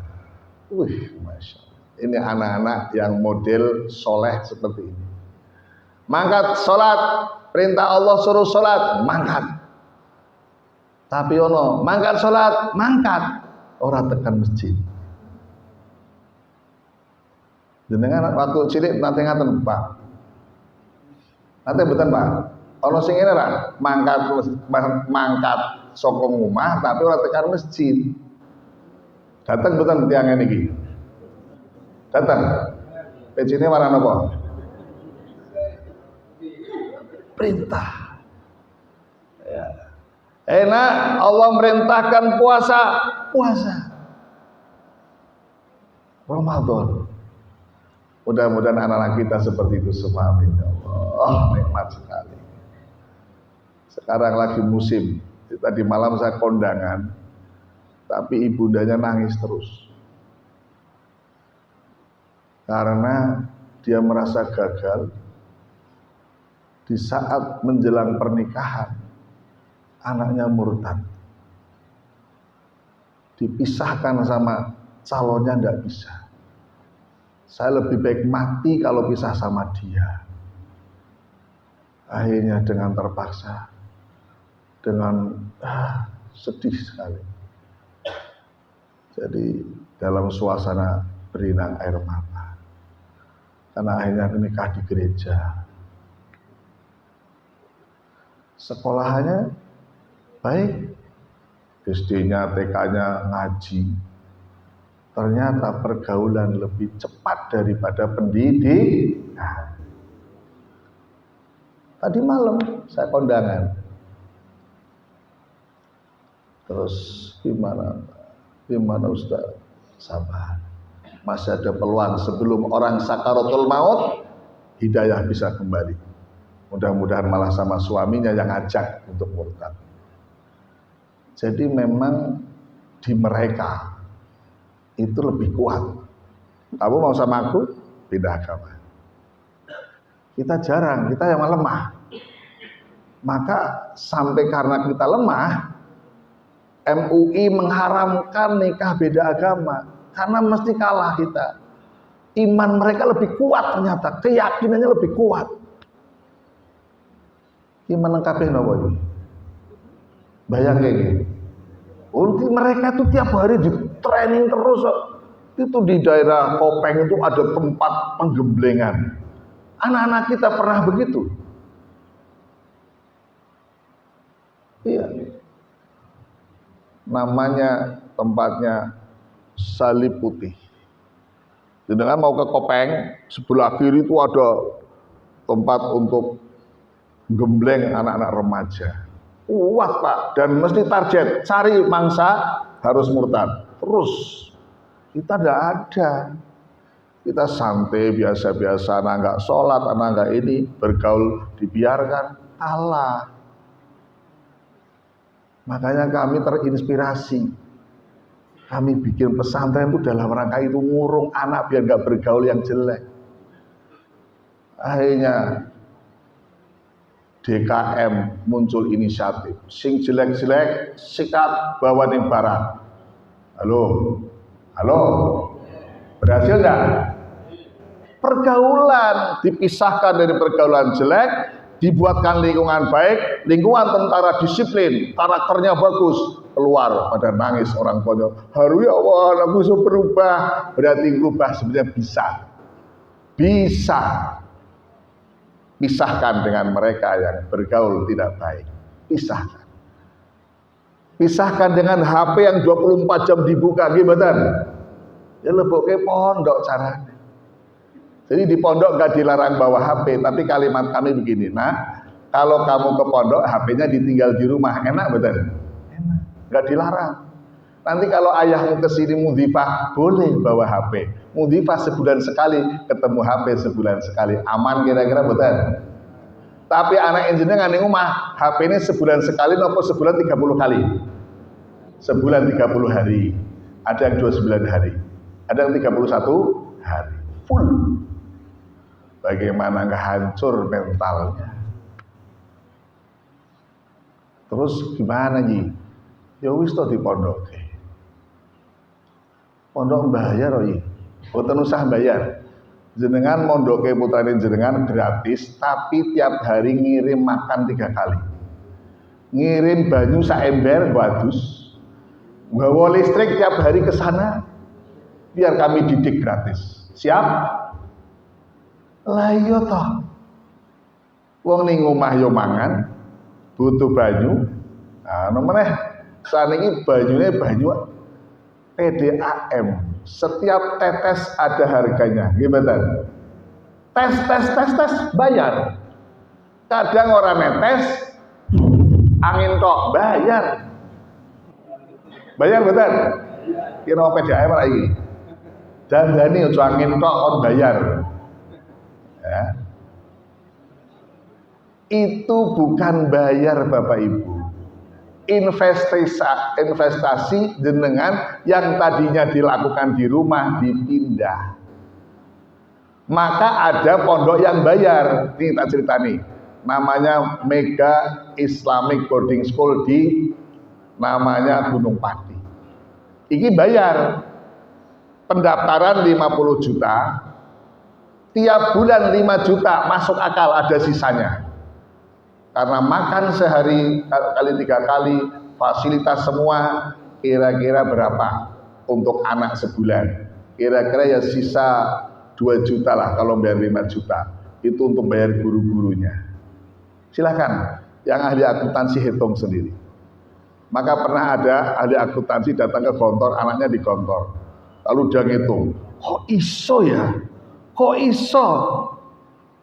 Masya Allah. Ini anak-anak yang model soleh seperti ini. Mangkat sholat, perintah Allah suruh sholat, mangkat. Tapi ono, mangkat sholat, mangkat. Orang tekan masjid. Jenengan waktu cilik nanti ngaten Pak. Nanti betul Pak. Ono sing ngene ra, mangkat saka omah tapi ora tekan masjid. Datang betul tiang niki. Datang. Pecine warna apa? Perintah. Ya. Enak Allah merintahkan puasa. Ramadan. Mudah-mudahan anak-anak kita seperti itu semua. Amin ya Allah. Nikmat sekali. Sekarang lagi musim. Tadi malam saya kondangan, tapi ibundanya nangis terus. Karena dia merasa gagal di saat menjelang pernikahan, anaknya murtad. Dipisahkan sama calonnya tidak bisa. Saya lebih baik mati kalau pisah sama dia. Akhirnya dengan terpaksa, dengan sedih sekali. Jadi dalam suasana berinang air mata. Karena akhirnya menikah di gereja. Sekolahannya baik, SD-nya, TK-nya ngaji. Ternyata pergaulan lebih cepat daripada pendidikan. Tadi malam saya kondangan. Terus gimana Ustaz? Sabar. Masih ada peluang sebelum orang sakaratul maut, hidayah bisa kembali. Mudah-mudahan malah sama suaminya yang ajak untuk murtad. Jadi memang di mereka itu lebih kuat. Kamu mau sama aku? Pindah agama. Kita jarang, kita yang lemah. Maka sampai karena kita lemah, MUI mengharamkan nikah beda agama. Karena mesti kalah kita. Iman mereka lebih kuat ternyata, keyakinannya lebih kuat. Iman lengkapin apa ini? Bayang kayak gini. Untuk mereka tuh tiap hari di training terus. Itu di daerah Kopeng itu ada tempat penggemblengan. Anak-anak kita pernah begitu. Iya. Namanya tempatnya Salib Putih. Dengan mau ke Kopeng, sebelah kiri itu ada tempat untuk gembleng anak-anak remaja. Kuat Pak, dan mesti target cari mangsa harus murtad. Terus kita tidak ada. Kita santai biasa-biasa, anak nggak sholat, anak nggak ini bergaul dibiarkan, kalah. Makanya kami terinspirasi. Kami bikin pesantren itu dalam rangka itu ngurung anak biar nggak bergaul yang jelek. Akhirnya DKM muncul inisiatif, sing jelek-jelek sikat bawa ning barat. Halo, berhasil enggak? Pergaulan dipisahkan dari pergaulan jelek, dibuatkan lingkungan baik, lingkungan tentara disiplin, karakternya bagus, keluar pada nangis orang tuanya. Haru ya Allah, aku bisa berubah. Berarti berubah sebenarnya bisa. Bisa. Pisahkan dengan mereka yang bergaul tidak baik. Pisahkan. Pisahkan dengan HP yang 24 jam dibuka, gimana? Ya leboknya pondok caranya. Jadi di pondok gak dilarang bawa HP, tapi kalimat kami begini, nah kalau kamu ke pondok HP-nya ditinggal di rumah, enak betul? Enak, gak dilarang. Nanti kalau ayahmu kesini mudhifah, boleh bawa HP. Mudhifah sebulan sekali, ketemu HP sebulan sekali, aman kira-kira betul? Tapi anak engineer ngani rumah, HP ini sebulan sekali, nopo sebulan 30 kali. Sebulan 30 hari, ada yang 29 hari, ada yang 31 hari, full. Bagaimana nggak hancur mentalnya? Terus gimana Ji? Ya wis to di pondok. Pondok bayar Ji. Boten usah bayar. Jenengan mondoke putrane jenengan gratis, tapi tiap hari ngirim makan 3 kali. Ngirim banyu sak ember wadus. Bawa listrik tiap hari ke sana. Biar kami didik gratis. Siap? Lah iya toh. Wong ning omah yo mangan, butuh banyu. Nah, meneh saniki banyune banyu PDAM. Setiap tetes ada harganya. Gimana? Tes bayar. Kadang orang netes angin kok bayar. Bayar betul? Kira PDAM lagi. Dandani ojo angin kok kon bayar. Ya. Itu bukan bayar Bapak Ibu, investasi jenengan yang tadinya dilakukan di rumah dipindah. Maka ada pondok yang bayar, ini tak cerita nih, namanya Mega Islamic Boarding School di namanya Gunung Pati. Ini bayar pendaftaran 50 juta. Tiap bulan 5 juta masuk akal, ada sisanya. Karena makan sehari kali 3 kali, fasilitas semua, kira-kira berapa untuk anak sebulan? Kira-kira ya sisa 2 juta lah kalau bayar 5 juta. Itu untuk bayar guru-gurunya. Silakan, yang ahli akuntansi hitung sendiri. Maka pernah ada ahli akuntansi datang ke kantor, anaknya di kantor. Lalu dia ngitung, kok iso ya? Kok iso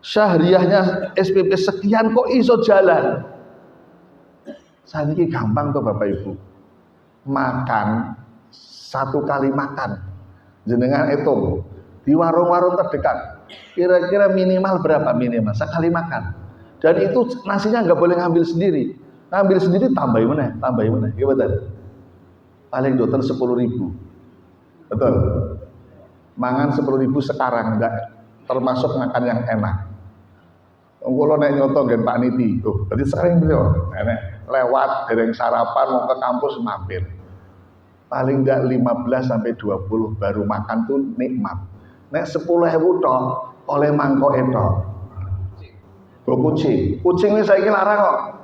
syahriahnya SPP sekian kok iso jalan? Saat ini gampang tuh Bapak Ibu. Makan 1 kali makan, jenengan hitung di warung-warung terdekat. Kira-kira minimal berapa minimal sekali makan? Dan itu nasinya nggak boleh ngambil sendiri. Ngambil sendiri tambahin mana? Gimana? Paling dokter 10.000. Betul. Mangan 10.000 sekarang enggak termasuk makan yang enak. Kalau naik nyoto gen Pak Niti, tuh, berarti sering beliau, lewat dereng sarapan mau ke kampus mampir. Paling enggak 15 sampai 20 baru makan tuh nikmat. Nek 10.000 toh oleh mangkok itu. Kucing ini saya larang kok.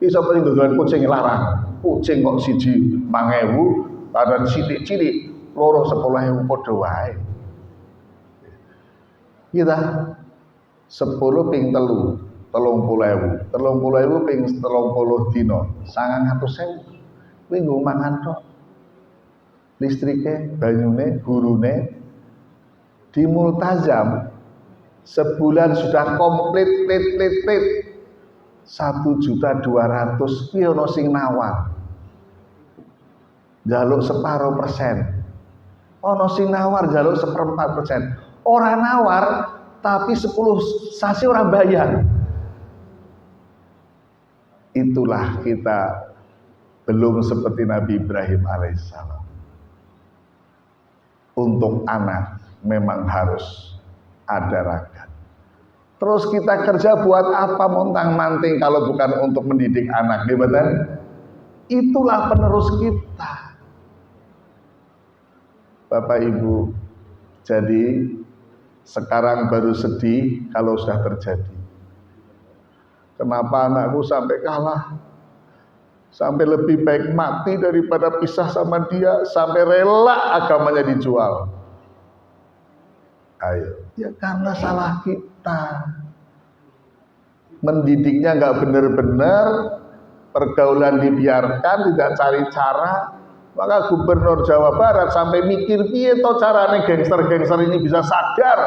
Bisa paling dodolan kucing larang. Kucing kok siji 5.000, padahal cilik-cilik. Loro 10.000 padha wae. Kita 10 ping 3, 30.000. 30.000 ping 30 dino, 900.000. Kuwi nggo mangan tok. Listrike, banyune, gurune di multazam sebulan sudah komplit 1.200.000 kuwi ono sing nawar. Jaluk separuh persen. Ono sing nawar jaluk 1/4%. Orang nawar tapi 10 sasi orang bayar. Itulah kita belum seperti Nabi Ibrahim alaihissalam. Untuk anak memang harus ada ragat. Terus kita kerja buat apa montang-manting kalau bukan untuk mendidik anak, betul? Itulah penerus kita. Bapak Ibu, jadi sekarang baru sedih kalau sudah terjadi. Kenapa anakku sampai kalah? Sampai lebih baik mati daripada pisah sama dia, sampai rela agamanya dijual. Ayo, ya karena salah kita. Mendidiknya nggak benar-benar, pergaulan dibiarkan, tidak cari cara. Maka Gubernur Jawa Barat sampai mikir piye to carane gangster-gangster ini bisa sadar.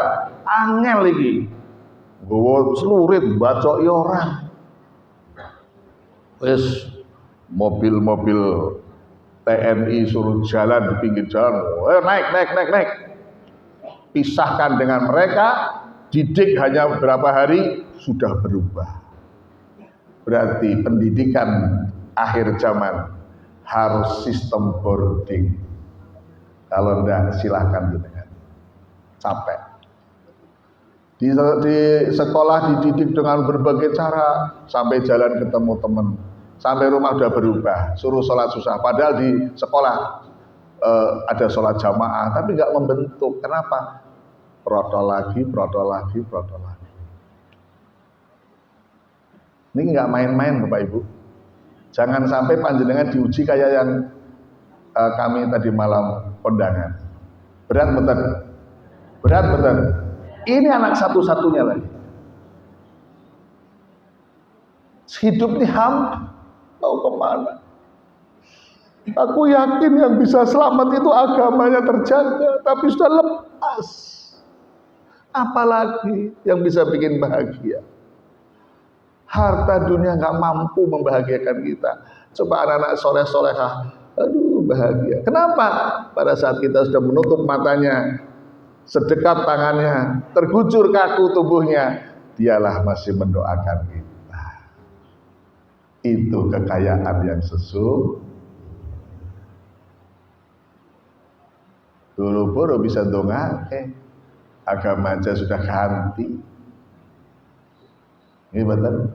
Angel iki. Gowo slurit bacoki orang. Wis mobil-mobil TNI suruh jalan di pinggir jalan. Naik. Pisahkan dengan mereka, didik hanya beberapa hari sudah berubah. Berarti pendidikan akhir zaman harus sistem boarding. Kalau enggak silahkan jenengan. Capek. Di sekolah dididik dengan berbagai cara, sampai jalan ketemu teman, sampai rumah udah berubah, suruh sholat susah. Padahal di sekolah ada sholat jamaah, tapi nggak membentuk. Kenapa? Protol lagi. Ini nggak main-main Bapak Ibu. Jangan sampai panjenengan diuji kayak yang kami tadi malam kondangan. Berat betul. Ini anak satu-satunya lagi. Hidup nih mau kemana? Aku yakin yang bisa selamat itu agamanya terjaga, tapi sudah lepas. Apalagi yang bisa bikin bahagia? Harta dunia nggak mampu membahagiakan kita. Coba anak-anak soleh-solehah, aduh bahagia. Kenapa? Pada saat kita sudah menutup matanya, sedekat tangannya, tergujur kaku tubuhnya, dialah masih mendoakan kita. Itu kekayaan yang sesungguhnya. Dulu baru bisa dongake, agama aja sudah ganti. Ini betul.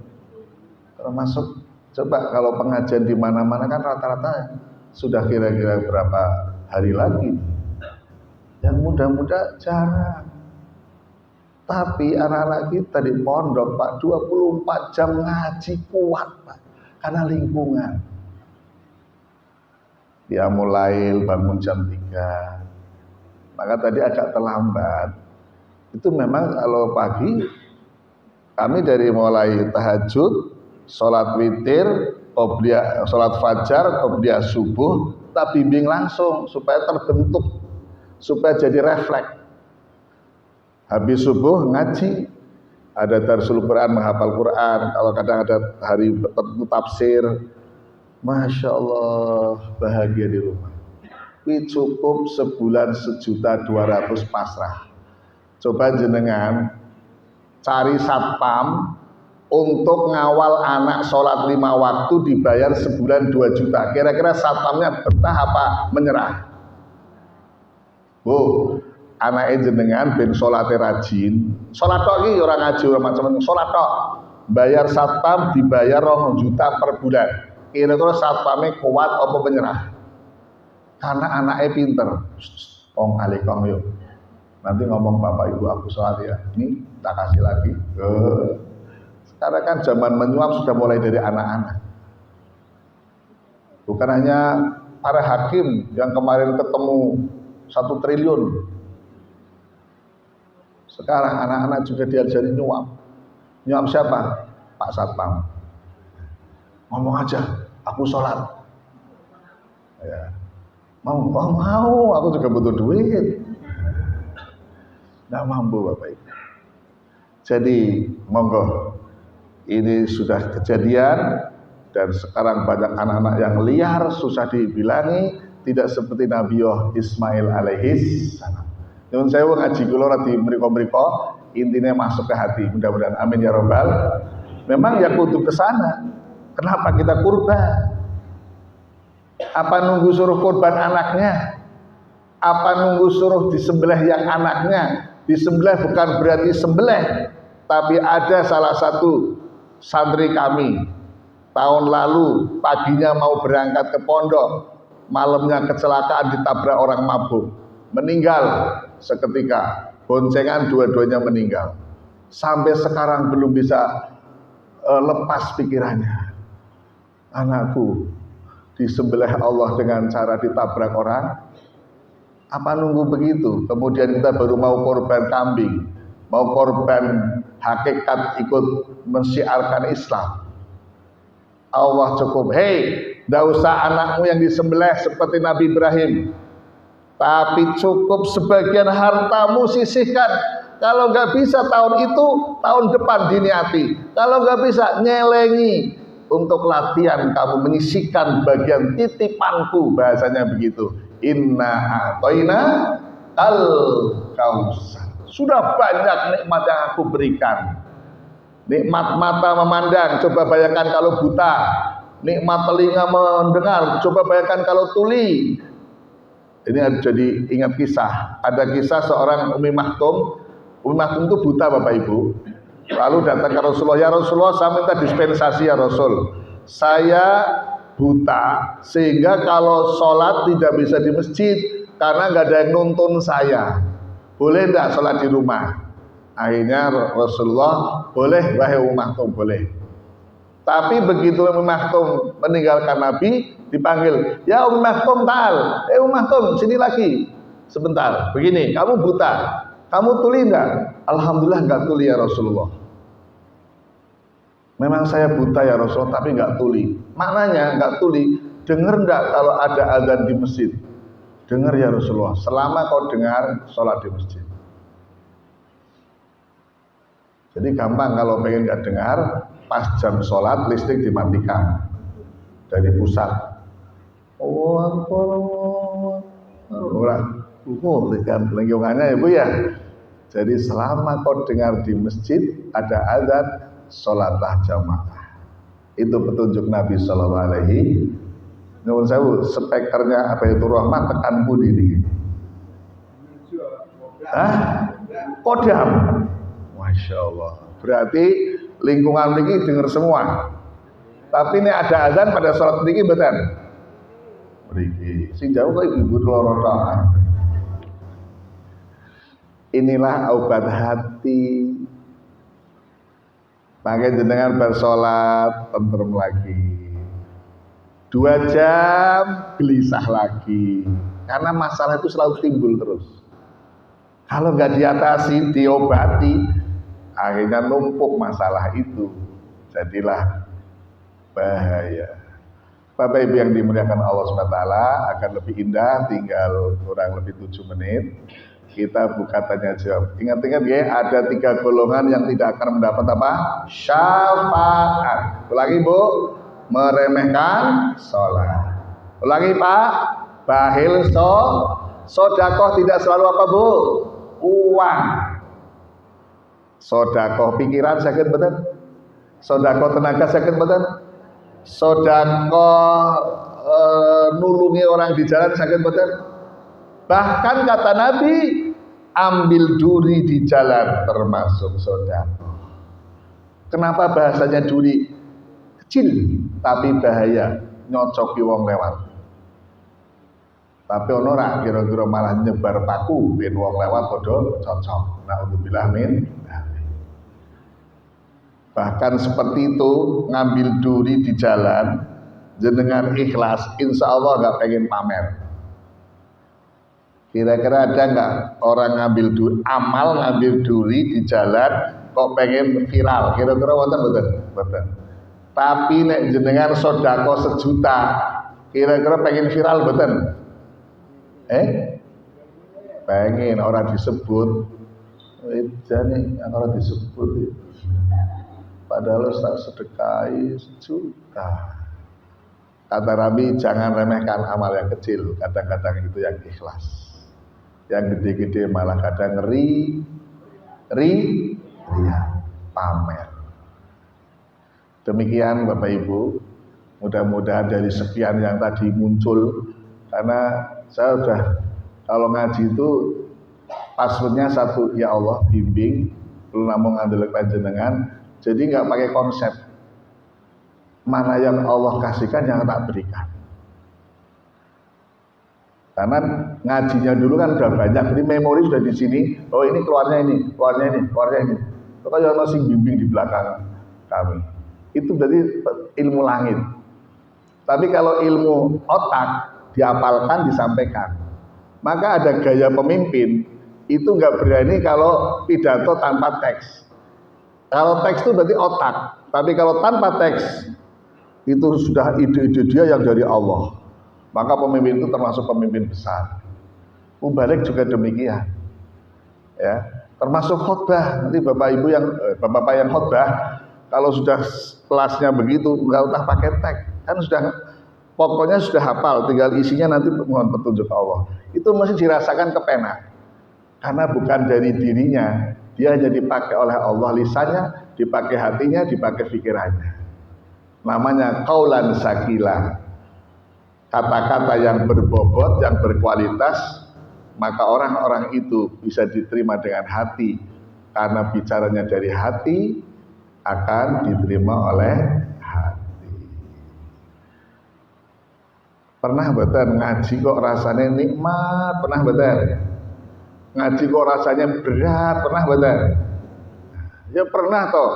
Termasuk coba kalau pengajian di mana-mana kan rata-rata sudah kira-kira berapa hari lagi. Yang muda-muda jarang. Tapi anak-anak kita di pondok Pak 24 jam ngaji kuat Pak. Karena lingkungan. Dia mulai bangun jam 3. Maka tadi agak terlambat. Itu memang kalau pagi kami dari mulai tahajud, sholat witir, sholat fajar, qobliyah subuh, tak bimbing langsung supaya terbentuk, supaya jadi refleks. Habis subuh ngaji, ada darsul Quran, menghafal Quran. Kalau kadang ada hari tertentu tafsir, Masya Allah bahagia di rumah. Ini cukup sebulan 1.200.000 pasrah. Coba jenengan cari satpam untuk ngawal anak sholat 5 waktu dibayar sebulan 2 juta. Kira-kira satpamnya betah apa menyerah? Bu, anaknya jenengan ben sholatnya rajin. Sholat tok iki orang ngaji orang macam-macam. Sholat tok. Bayar satpam dibayar 2 juta per bulan. Kira-kira satpamnya kuat apa menyerah? Karena anaknya pinter. Ong alikong yuk. Nanti ngomong bapak ibu aku sholat ya. Ini tak kasih lagi. Sekarang kan zaman menyuap sudah mulai dari anak-anak. Bukan hanya para hakim yang kemarin ketemu 1 triliun. Sekarang anak-anak juga diajari nyuap. Nyuap siapa? Pak Satpam. Ngomong aja, aku sholat. Ya. Mau, aku juga butuh duit. Nggak mampu Bapak Ibu. Jadi monggo, ini sudah kejadian dan sekarang banyak anak-anak yang liar, susah dibilangi, tidak seperti Nabi Ismail alaihis salam. Nyuwun sewu ngaji kula ora di mriko-mriko, intinya masuk ke hati. Mudah-mudahan amin ya robbal. Memang ya kudu ke sana. Kenapa kita kurban? Apa nunggu suruh kurban anaknya? Apa nunggu suruh disembelih yang anaknya? Disembelih bukan berarti sembelih, tapi ada salah satu santri kami tahun lalu paginya mau berangkat ke pondok, malamnya kecelakaan ditabrak orang mabuk, meninggal seketika, boncengan dua-duanya meninggal. Sampai sekarang belum bisa lepas pikirannya. Anakku disembelih Allah dengan cara ditabrak orang. Apa nunggu begitu? Kemudian kita baru mau korban kambing, mau korban hakikat ikut mensiarkan Islam. Allah cukup, tidak usah anakmu yang disembelih seperti Nabi Ibrahim, tapi cukup sebagian hartamu sisihkan. Kalau nggak bisa tahun itu, tahun depan diniati. Kalau nggak bisa, nyelengi untuk latihan kamu menyisihkan bagian titipanku, bahasanya begitu. Inna a'toina al-kausar. Sudah banyak nikmat yang aku berikan. Nikmat mata memandang, coba bayangkan kalau buta. Nikmat telinga mendengar, coba bayangkan kalau tuli. Ini jadi ingat kisah. Ada kisah seorang Umi Maktum. Umi Maktum itu buta Bapak Ibu. Lalu datang ke Rasulullah, ya Rasulullah, saya minta dispensasi ya Rasul. Saya buta sehingga kalau sholat tidak bisa di masjid karena nggak ada yang nuntun saya. Boleh tidak sholat di rumah? Akhirnya Rasulullah, boleh wahai Umi Maktum, boleh. Tapi begitu Umi Maktum meninggalkan Nabi, dipanggil, ya Umi Maktum ta'al, Umi Maktum sini lagi sebentar. Begini, kamu buta, kamu tuli enggak? Alhamdulillah enggak tuli ya Rasulullah. Memang saya buta ya Rasulullah, tapi enggak tuli. Maknanya enggak tuli, dengar enggak kalau ada azan di masjid? Dengar ya Rasulullah, selama kau dengar sholat di masjid. Jadi gampang kalau pengen enggak dengar, pas jam sholat listrik dimatikan dari pusat. Orang lingkungannya ya Bu ya. Jadi selama kau dengar di masjid ada azan, sholatlah jamaah. Itu petunjuk Nabi Sallallahu Alaihi. Nyuwun sewu, spekernya apa itu rahmat tekan budi ini. Hah? Kodam. Masya Allah. Berarti lingkungan ini dengar semua. Tapi ini ada azan pada sholat ini betul. Beriki. Sing jauh kok ibu lorota. Inilah obat hati. Pakai jenengan bersolat tentrem lagi. 2 jam gelisah lagi. Karena masalah itu selalu timbul terus. Kalau nggak diatasi, diobati, akhirnya numpuk masalah itu. Jadilah bahaya. Bapak Ibu yang dimuliakan Allah SWT, akan lebih indah, tinggal kurang lebih 7 menit. Kita buka tanya jawab. Ingat-ingat ya, ada 3 golongan yang tidak akan mendapat apa? Syafaat. Ulangi Bu, meremehkan sholat. Ulangi Pak, bahil sodakoh tidak selalu apa Bu? Uang. Sodakoh pikiran sakit betul? Sodakoh tenaga sakit betul? Sodakoh nulungi orang di jalan sakit betul? Bahkan kata Nabi, ambil duri di jalan termasuk sodakoh. Kenapa bahasanya duri? Kecil tapi bahaya, nyocoki wong lewat. Tapi ono ora kira-kira malah nyebar paku ben wong lewat padha cocok. Naudzubillah min. Bahkan seperti itu, ngambil duri di jalan jenengan ikhlas, insya Allah nggak pengen pamer. Kira-kira ada nggak orang ngambil duri, amal ngambil duri di jalan kok pengen viral? Kira-kira wonten betul? Betul. Tapi nek jenengan sodako 1 juta, kira-kira pengen viral betul? Pengen orang disebut. Jadi orang disebut. Padahal tak sedekahi 1 juta. Kata Nabi, jangan remehkan amal yang kecil. Kadang-kadang itu yang ikhlas. Yang gede-gede malah kadang ria, pamer. Demikian Bapak Ibu, mudah-mudahan dari sekian yang tadi muncul, karena saya sudah kalau ngaji itu passwordnya 1, ya Allah bimbing, belum namun ngambil panjenengan, jadi nggak pakai konsep mana yang Allah kasihkan yang tak berikan. Karena ngajinya dulu kan udah banyak, jadi memori sudah di sini. Oh ini keluarnya ini, keluarnya ini, keluarnya ini. Itu kan yang masih bimbing di belakang kami. itu berarti ilmu langit. Tapi kalau ilmu otak dihafalkan, disampaikan. Maka ada gaya pemimpin itu nggak berani kalau pidato tanpa teks. Kalau teks itu berarti otak. Tapi kalau tanpa teks itu sudah ide-ide dia yang dari Allah. Maka pemimpin itu termasuk pemimpin besar. Mubalik juga demikian. Ya, termasuk khotbah. Nanti bapak yang khotbah kalau sudah kelasnya begitu nggak usah pakai teks. Kan sudah pokoknya sudah hafal, tinggal isinya nanti mohon petunjuk Allah. Itu mesti dirasakan ke pena. Karena bukan dari dirinya, dia hanya dipakai oleh Allah lisannya, dipakai hatinya, dipakai pikirannya. Namanya qaulan sakila. Kata-kata yang berbobot, yang berkualitas, maka orang-orang itu bisa diterima dengan hati. Karena bicaranya dari hati, akan diterima oleh hati. Pernah betul ngaji kok rasanya nikmat? Pernah betul? Ngaji kok rasanya berat? Pernah betul? Ya pernah toh.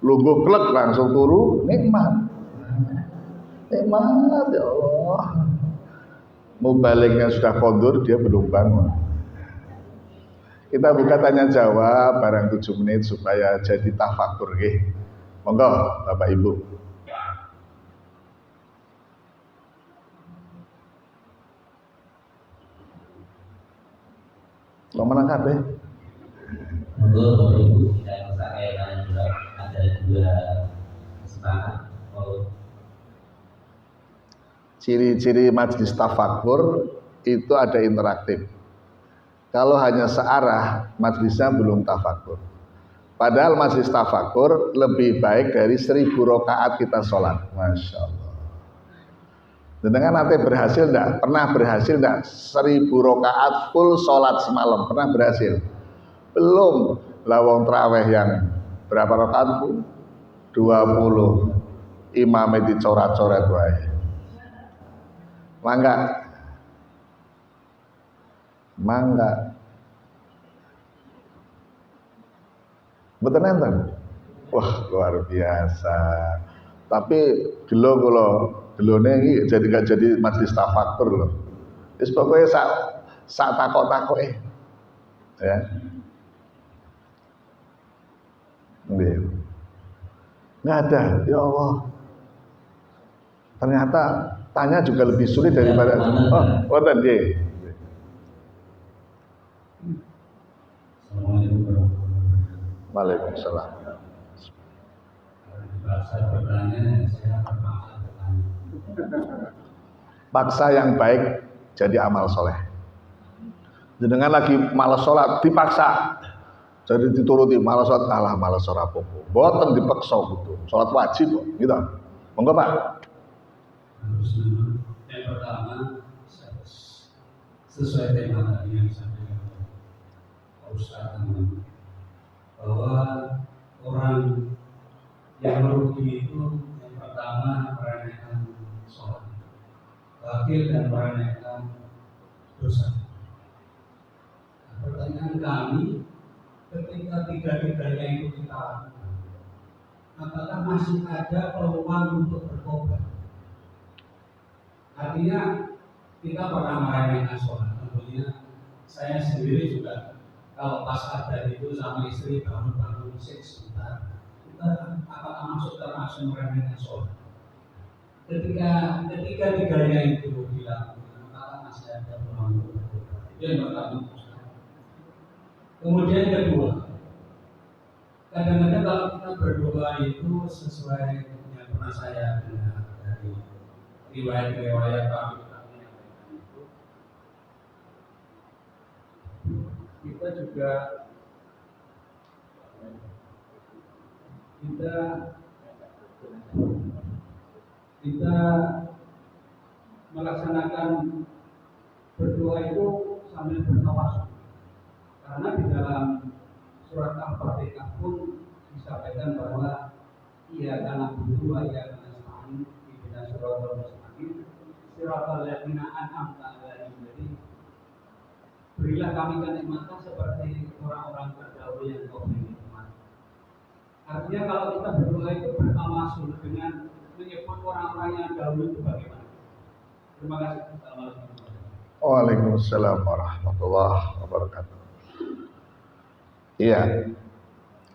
Lungguh klek langsung turu, nikmat. Nikmat ya Allah. Mubaliknya sudah kondur, dia belum bangun. Kita buka tanya jawab barang 7 menit supaya jadi tafakur. Monggo Bapak Ibu. Lo menang kabeh. Monggo Bapak Ibu, kita yang saya juga ada 2 kesempatan. Ciri-ciri majelis tafakur itu ada interaktif. Kalau hanya searah, majelisnya belum tafakur. Padahal majelis tafakur lebih baik dari 1000 rakaat kita sholat. Masya Allah. Dengan nanti berhasil enggak? Pernah berhasil enggak? 1000 rakaat full sholat semalam. Pernah berhasil? Belum. Lawang terawih yang berapa rakaat Bu? 20. Imamnya dicoret-coret wae. Mangga. Betul nenten? Wah luar biasa. Tapi gelone iki jadi gak jadi majelis tafakur loh. Wis pokoke sak takok-takoke. Ya. Nggak ada, ya Allah. Ternyata tanya juga lebih sulit daripada wonten nggih. Waalaikumsalam. Paksa yang baik jadi amal soleh. Jenengan lagi malas sholat dipaksa, jadi dituruti malas sholat kalah malas ora apa-apa. Boten dipaksa gitu. Sholat wajib kok, gitu. Monggo Pak. Yang pertama sesuai tema tadi yang disampaikan Pak Ustaz, bahwa orang yang merugi itu yang pertama meremehkan sholat, wakil dan meremehkan dosa. Nah, pertanyaan kami, ketika tiga-tiganya itu kita lakukan, apakah masih ada peluang untuk bertobat? Artinya kita pernah meremehkan sholat. Tentunya saya sendiri juga kalau pas ada itu sama istri bangun sebentar, kita apakah masuk termasuk meremehkan sholat? Ketika tiga-tiganya itu dilakukan, maka masih ada peluang untuk bertobat. Itu yang pertama. Kemudian yang kedua, kadang-kadang kalau kita berdoa itu sesuai yang pernah saya dengar dari riwayat-riwayat kami itu, kita juga kita melaksanakan berdoa itu sambil bertawasul, karena di dalam surat Al-Fatihah pun disampaikan bahwa ia karena berdua ia karena semakin di surat Al-Mustaqim siratal ladzina an'amta alaihim. Jadi berilah kami kenikmatan seperti orang-orang terdahulu yang kau beri nikmat. Artinya kalau kita berdoa itu bertawasul dengan menyebut orang-orang yang dahulu itu bagaimana? Terima kasih. Assalamualaikum. Waalaikumsalam warahmatullahi wabarakatuh. Iya.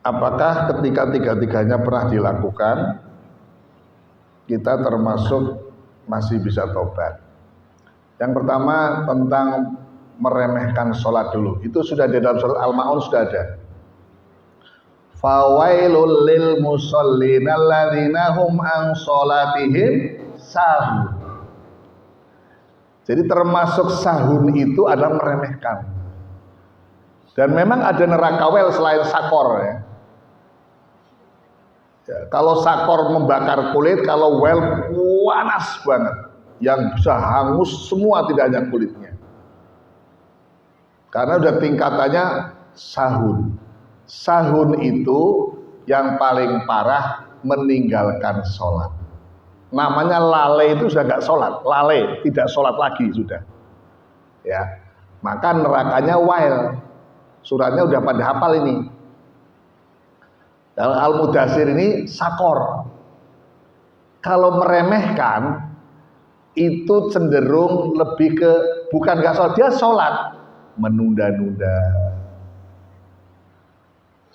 Apakah ketika tiga-tiganya pernah dilakukan, kita termasuk masih bisa tobat? Yang pertama tentang meremehkan sholat dulu. Itu sudah di dalam surat Al-Ma'un sudah ada. Fawailul lil musallin alladzina hum an sholatihim sahun. Jadi termasuk sahun itu adalah meremehkan. Dan memang ada neraka wel selain sakor ya. Kalau sakor membakar kulit, kalau well panas banget, yang bisa hangus semua tidak hanya kulitnya. Karena udah tingkatannya sahun. Sahun itu yang paling parah meninggalkan sholat. Namanya lalai itu sudah nggak sholat, lalai tidak sholat lagi sudah. Ya, maka nerakanya wail. Suratnya udah pada hafal ini. Dalam Al-Mudathir ini sakor. Kalau meremehkan itu cenderung lebih ke bukan nggak sholat, dia sholat menunda-nunda.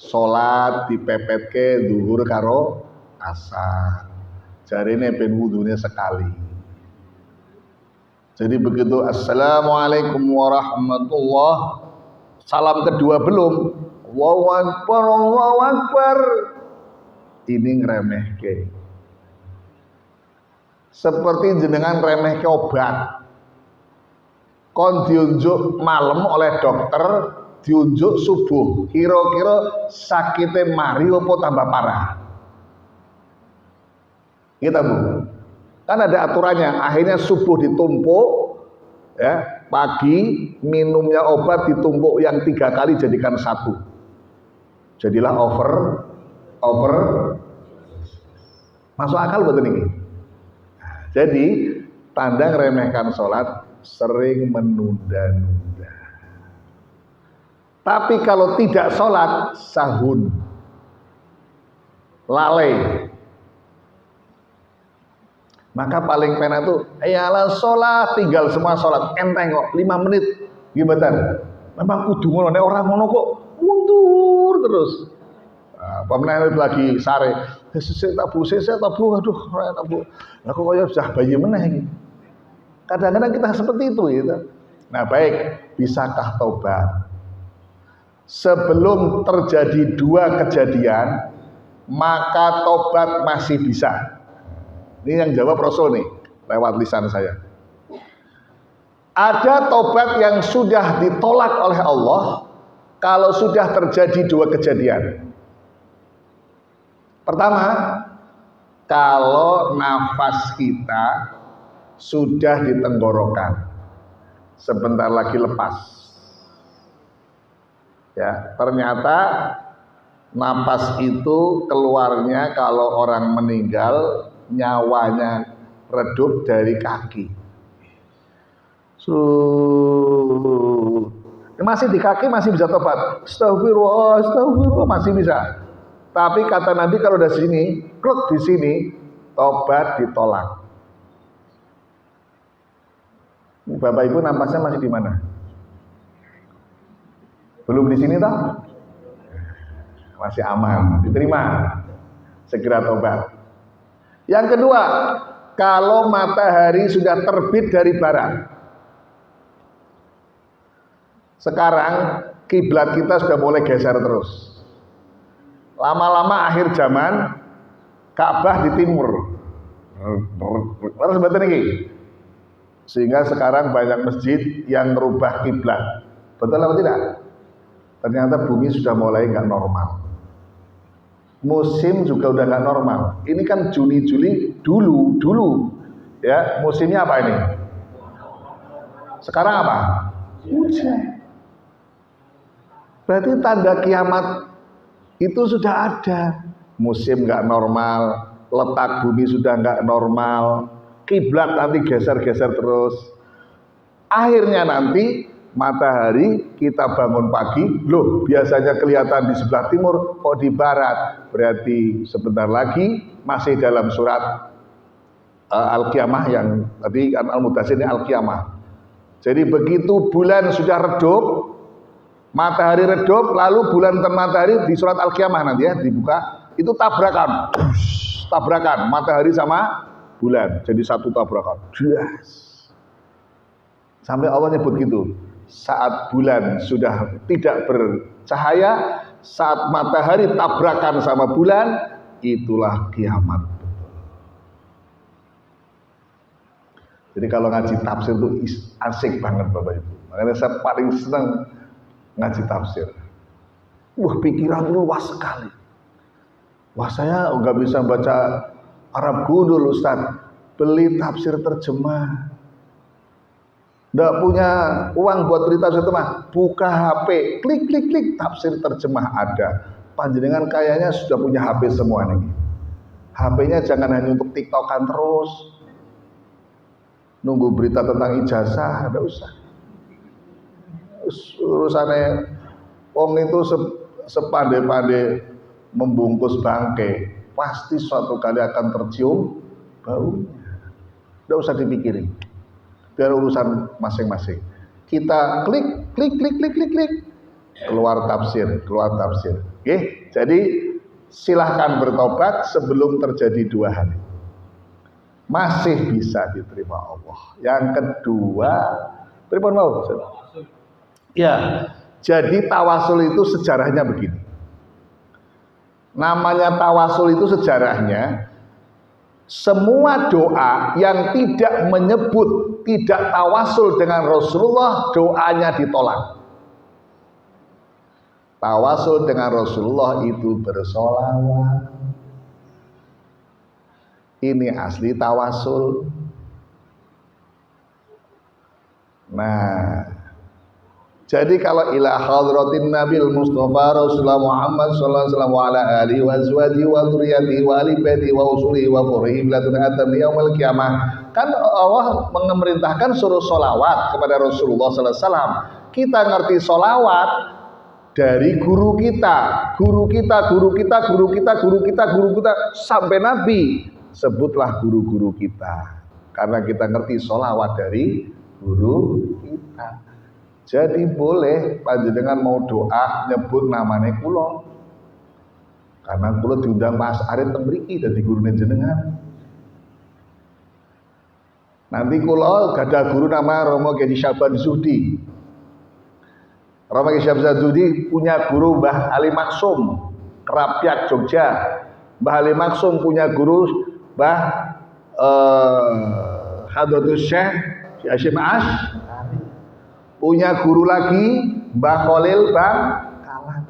Sholat dipepetke zuhur karo asar. Jarine ben wudhunya sekali. Jadi begitu assalamualaikum warahmatullah, salam kedua belum, Allahu akbar, Allahu akbar, ini ngremehke. Seperti jenengan remehke obat. Kon diunjuk malam oleh dokter, diunjuk subuh, kira-kira sakitnya mari apa tambah parah? Gitu Bu. Kan ada aturannya, akhirnya subuh ditumpuk, ya, pagi minumnya obat ditumpuk yang 3 kali jadikan 1. Jadilah over. Masuk akal betul ini. Jadi tanda ngeremehkan sholat, sering menunda-nunda. Tapi kalau tidak sholat, sahun, lalai. Maka paling penak tuh, ayalah sholat, tinggal semua sholat, enteng kok, 5 menit, gimana? Memang kudu ngono, nek orang ngono kok mundur terus. Pemenang lagi sare, sesek tabu, aduh, tabu. Lah kok kaya sudah bayi meneh iki. Kadang-kadang kita seperti itu gitu. Nah, baik, bisakah taubat? Sebelum terjadi 2 kejadian, maka taubat masih bisa. Ini yang jawab Rasul nih, lewat lisan saya. Ada tobat yang sudah ditolak oleh Allah kalau sudah terjadi 2 kejadian. Pertama, kalau nafas kita sudah di tenggorokan, sebentar lagi lepas. Ya, ternyata napas itu keluarnya kalau orang meninggal nyawanya redup dari kaki. Masih di kaki masih bisa tobat. Astagfirullah masih bisa. Tapi kata Nabi kalau udah sini, kruk di sini, tobat ditolak. Bapak Ibu napasnya masih di mana? Belum di sini toh? Masih aman, diterima. Segera tobat. Yang kedua, kalau matahari sudah terbit dari barat. Sekarang kiblat kita sudah mulai geser terus. Lama-lama akhir zaman Ka'bah di timur. Terus betul ini. Sehingga sekarang banyak masjid yang merubah kiblat. Betul atau tidak? Ternyata bumi sudah mulai nggak normal. Musim juga udah nggak normal. Ini kan Juni Juli dulu, ya musimnya apa ini? Sekarang apa? Hujan. Berarti tanda kiamat itu sudah ada. Musim nggak normal, letak bumi sudah nggak normal, kiblat nanti geser-geser terus. Akhirnya nanti matahari kita bangun pagi, loh biasanya kelihatan di sebelah timur, kok di barat? Berarti sebentar lagi masih dalam surat Al-Qiyamah yang tadi kan Al-Mudaththir ini Al-Qiyamah. Jadi begitu bulan sudah redup, matahari redup, lalu bulan dan matahari di surat Al-Qiyamah nanti ya dibuka, itu tabrakan, tabrakan matahari sama bulan, jadi satu tabrakan. Sampai Allah nyebut gitu. Saat bulan sudah tidak bercahaya, saat matahari tabrakan sama bulan, itulah kiamat. Jadi kalau ngaji tafsir itu asik banget Bapak Ibu. Makanya saya paling senang ngaji tafsir. Wah, pikiran luas sekali. Wah, saya nggak bisa baca Arab gundul Ustaz. Beli tafsir terjemah. Nggak punya uang buat beli tafsir terjemah, buka HP, klik klik klik, tafsir terjemah ada. Panjenengan kayaknya sudah punya HP semua nih. HP-nya jangan hanya untuk tiktokan terus, nunggu berita tentang ijazah, ada usah. Urusannya wong itu sepandai-pandai membungkus bangkai, pasti suatu kali akan tercium baunya. Nggak usah dipikirin. Biar urusan masing-masing. Kita klik, klik, klik, klik, klik, klik, keluar tafsir, keluar tafsir. Oke, jadi silahkan bertobat sebelum terjadi 2 hal. Masih bisa diterima Allah. Yang kedua, pripun mau? Ya, jadi tawasul itu sejarahnya begini. Namanya tawasul itu sejarahnya, semua doa yang tidak menyebut, tidak tawasul dengan Rasulullah, doanya ditolak. Tawasul dengan Rasulullah itu bersolawat. Ini asli tawasul. Nah, jadi kalau ila hadratin Nabil Mustafa Rasulullah Muhammad sallallahu alaihi wasallam wa ala alihi wa azwajihi wa dzurriyyatihi wa ali baiti wa usulihi wa furihim latun atam yaumil qiyamah. Kan Allah memerintahkan suruh solawat kepada Rasulullah sallallahu alaihi wasallam. Kita ngerti solawat dari guru kita, guru kita, guru kita, guru kita, guru kita, guru kita sampai Nabi. Sebutlah guru-guru kita, karena kita ngerti solawat dari guru kita. Jadi boleh panjenengan mau doa nyebut namanya kula, karena kula diundang Mas Arif teng mriki dadi gurune jenengan. Nanti kula gadah guru nama Romo Kiai Syaban Zuhdi. Romo Kiai Syaban Zuhdi punya guru Mbah Ali Maksum, Kerapyak Jogja. Mbah Ali Maksum punya guru Mbah Hadratus Syekh Hasyim Ash. Punya guru lagi Mbah Khalil Bangkalan.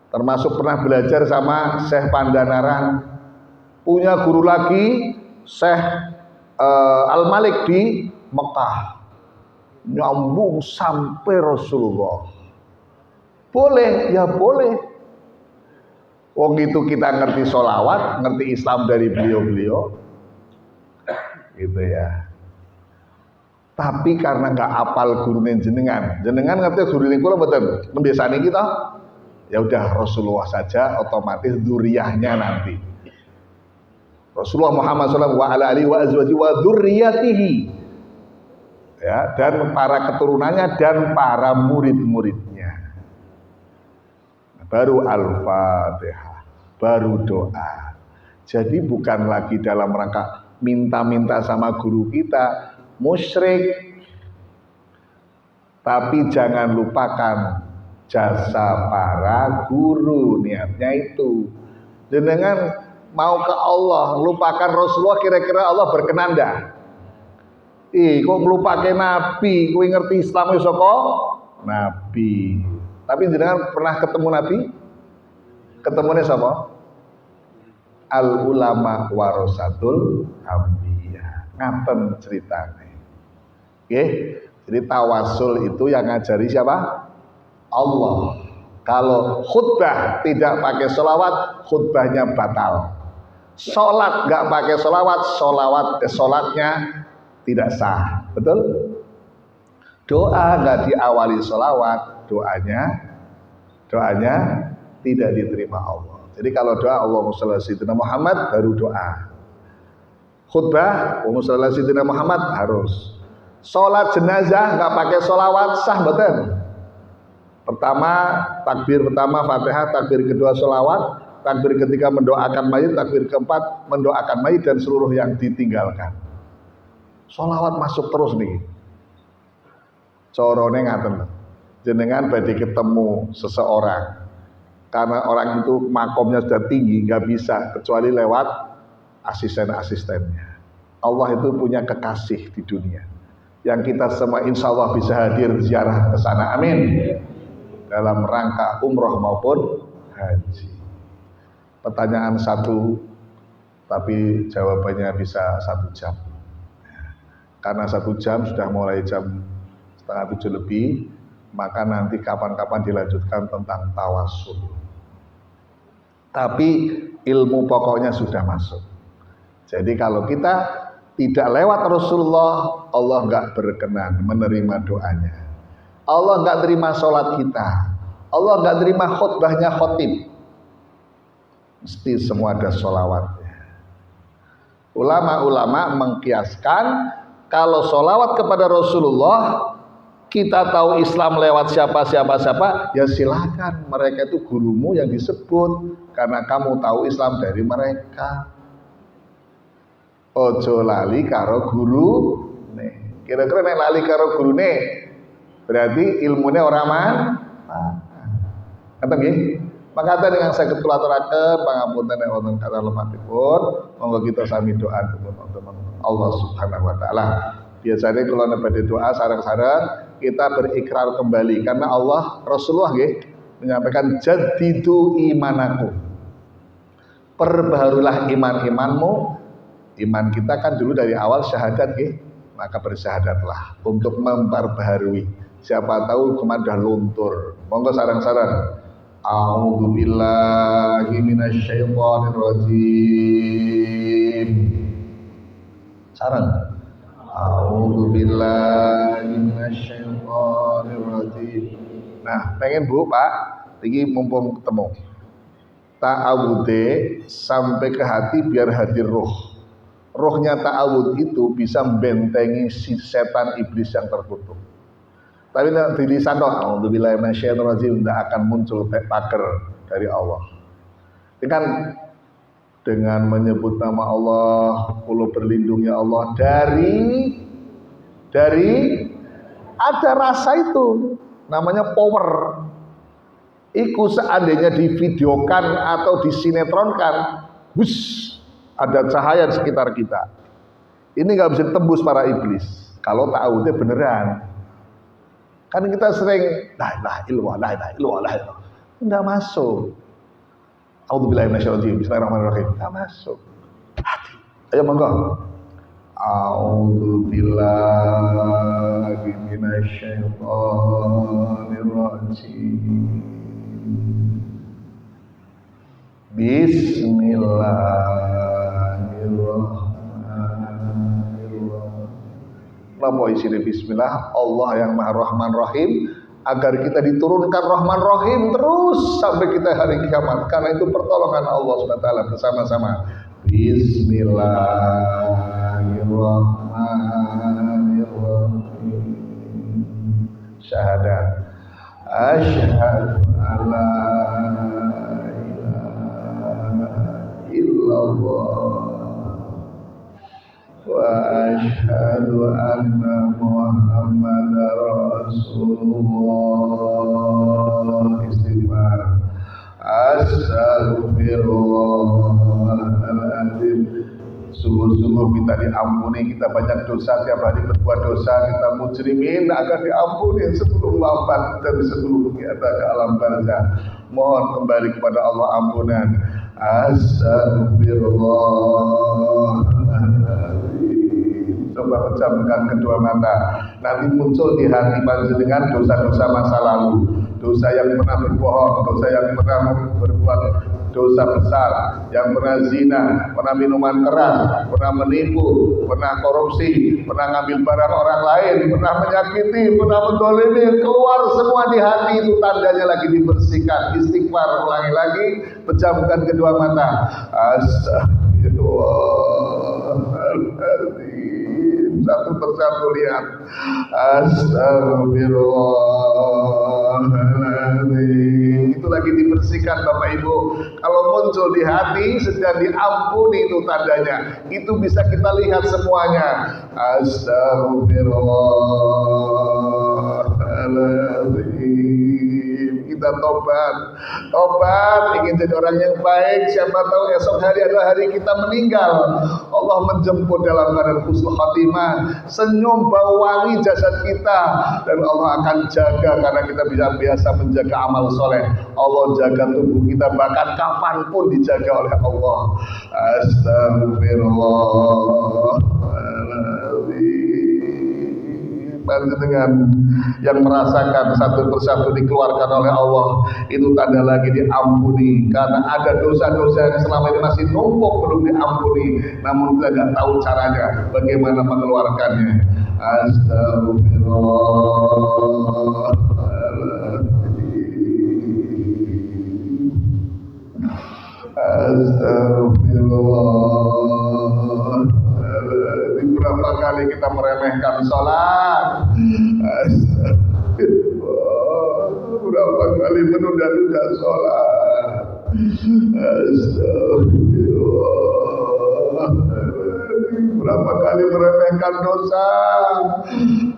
Termasuk pernah belajar sama Syekh Pandanaran. Punya guru lagi Syekh Al-Malik di Mekah. Nyambung sampai Rasulullah. Boleh, ya boleh. Wong itu kita ngerti sholawat, ngerti Islam dari beliau-beliau, gitu ya. Tapi karena nggak apal gurunya jenengan ngerti guru kula mboten, nembiasane kita, ya udah Rasulullah saja, otomatis dzurriyyahnya nanti. Rasulullah Muhammad SAW wa ala alihi wa azwajihi wa dzurriyyatihi. Ya, dan para keturunannya dan para murid-muridnya. Baru Al-Fatihah, baru doa. Jadi bukan lagi dalam rangka minta-minta sama guru kita, musyrik. Tapi jangan lupakan jasa para guru, niatnya itu. Jenengan mau ke Allah, lupakan Rasulullah, kira-kira Allah berkenan dah? Kok ngelupakan Nabi, kowe ngerti Islam iso kok? Nabi. Tapi jenengan pernah ketemu Nabi? Ketemunya siapa? Al ulama warasatul anbiya. Ngaten ceritanya. Oke, jadi tawasul itu yang ngajari siapa? Allah. Kalau khutbah tidak pakai sholawat, khutbahnya batal. Sholat nggak pakai sholawat, sholatnya tidak sah. Betul? Doa nggak diawali sholawat, doanya tidak diterima Allah. Jadi kalau doa Allahumma sholli ala sayyidina Muhammad baru doa. Khutbah Allahumma sholli ala sayyidina Muhammad harus. Sholat jenazah nggak pakai sholawat sah betul. Pertama takbir pertama Fatihah, takbir kedua sholawat, takbir ketiga mendoakan mayit, takbir keempat mendoakan mayit dan seluruh yang ditinggalkan. Sholawat masuk terus nih. Corone ngaten. Jenengan badhe ketemu seseorang. Karena orang itu makomnya sudah tinggi, nggak bisa kecuali lewat asisten-asistennya. Allah itu punya kekasih di dunia. Yang kita semua insya Allah bisa hadir ziarah ke sana. Amin. Dalam rangka umroh maupun haji. Pertanyaan satu, tapi jawabannya bisa 1 jam. Karena 1 jam sudah mulai jam 6:30 lebih, maka nanti kapan-kapan dilanjutkan tentang tawasul. Tapi ilmu pokoknya sudah masuk. Jadi kalau kita tidak lewat Rasulullah, Allah nggak berkenan menerima doanya. Allah nggak terima sholat kita. Allah nggak terima khutbahnya khotib. Mesti semua ada sholawatnya. Ulama-ulama mengkiaskan kalau sholawat kepada Rasulullah, kita tahu Islam lewat siapa, ya silakan. Mereka itu gurumu yang disebut karena kamu tahu Islam dari mereka. Ojo lali karo guru nih. Kira-kira nek lali karo guru nih, berarti ilmunya orang manfaat. Kata nggih? Maka dengan saya ketulaturaken pangapunten nek wonten kata lemahipun, monggo kita sami doa teman-teman Allah Subhanahu wa taala. Biasanya kalau badhe doa sareng-sareng kita berikrar kembali karena Allah Rasulullah nggih menyampaikan jadidu imanakum. Perbaharulah iman-imanmu. Iman kita kan dulu dari awal syahadat nggih, maka bersyahadatlah untuk memperbaharui. Siapa tahu kemarin dah luntur. Monggo sareng-sareng. A'udzu billahi minasyaitonir rajim. Sareng. A'udzu billahi minasyaitonir rajim. Nah, pengen Bu, Pak, iki mumpung ketemu. Ta'awudze sampai ke hati biar hadir roh. Rohnya ta'awud itu bisa membentengi si setan iblis yang terkutuk. Tapi di lisan doa, a'udzubillahi minasyaitonir rajim, tidak akan muncul pagar dari Allah. Dengan menyebut nama Allah, pulau berlindungnya Allah dari ada rasa itu, namanya power. Iku seandainya divideokan atau disinetronkan, ada cahaya di sekitar kita. Ini nggak bisa tembus para iblis. Kalau ta'awudnya beneran. Kan kita sering la ilaha illallah. Enggak masuk. A'udzubillahi minasyaitonir rajim. Bismillahirrahmanirrahim. Enggak masuk. Hati. Ayo monggo. A'udzubillahi minasyaitonir rajim. Bismillahirrahmanirrahim. Napa isine bismillah? Allah yang Maha Rahman Rahim, agar kita diturunkan Rahman Rahim terus sampai kita hari kiamat. Karena itu pertolongan Allah SWT bersama-sama. Bismillahirrahmanirrahim. Syahadat. Asyhadu alla wa asyhadu anna Muhammadar Rasulullah. Istighfar. Astaghfirullahaladzim. Sungguh-sungguh kita diampuni, kita banyak dosa, tiap hari berbuat dosa, kita mujrimin agar diampuni sebelum wafat dan sebelum kita ke alam barzah. Mohon kembali kepada Allah ampunan. Astagfirullahaladzim. Coba pejamkan kedua mata. Nanti muncul di hati panjenengan dosa-dosa masa lalu, dosa yang pernah berbohong, dosa yang pernah berbuat dosa besar, yang pernah zina, pernah minuman keras, pernah menipu, pernah korupsi, pernah ngambil barang orang lain, pernah menyakiti, pernah mendolimi, keluar semua di hati, itu tandanya lagi dibersihkan. Istighfar, ulangi lagi, pejamkan kedua mata. Astagfirullahaladzim, satu persatu lihat. Astagfirullahaladzim, itu lagi dibersihkan Bapak Ibu. Kalau muncul di hati sedang diampuni, itu tandanya. Itu bisa kita lihat semuanya. Astagfirullahaladzim, kita tobat, ingin jadi orang yang baik. Siapa tahu esok hari adalah hari kita meninggal, Allah menjemput dalam keadaan husnul khatimah, senyum bau wangi jasad kita, dan Allah akan jaga karena kita biasa menjaga amal soleh. Allah jaga tubuh kita, bahkan kapanpun dijaga oleh Allah. Astagfirullahaladzim, dengan yang merasakan satu persatu dikeluarkan oleh Allah, itu tanda lagi diampuni. Karena ada dosa-dosa yang selama ini masih numpuk belum diampuni, namun kita tidak tahu caranya bagaimana mengeluarkannya. Astagfirullahaladzim, berapa kali kita meremehkan sholat, berapa kali menunda-nunda sholat. Astagfirullahaladzim, berapa kali meremehkan dosa.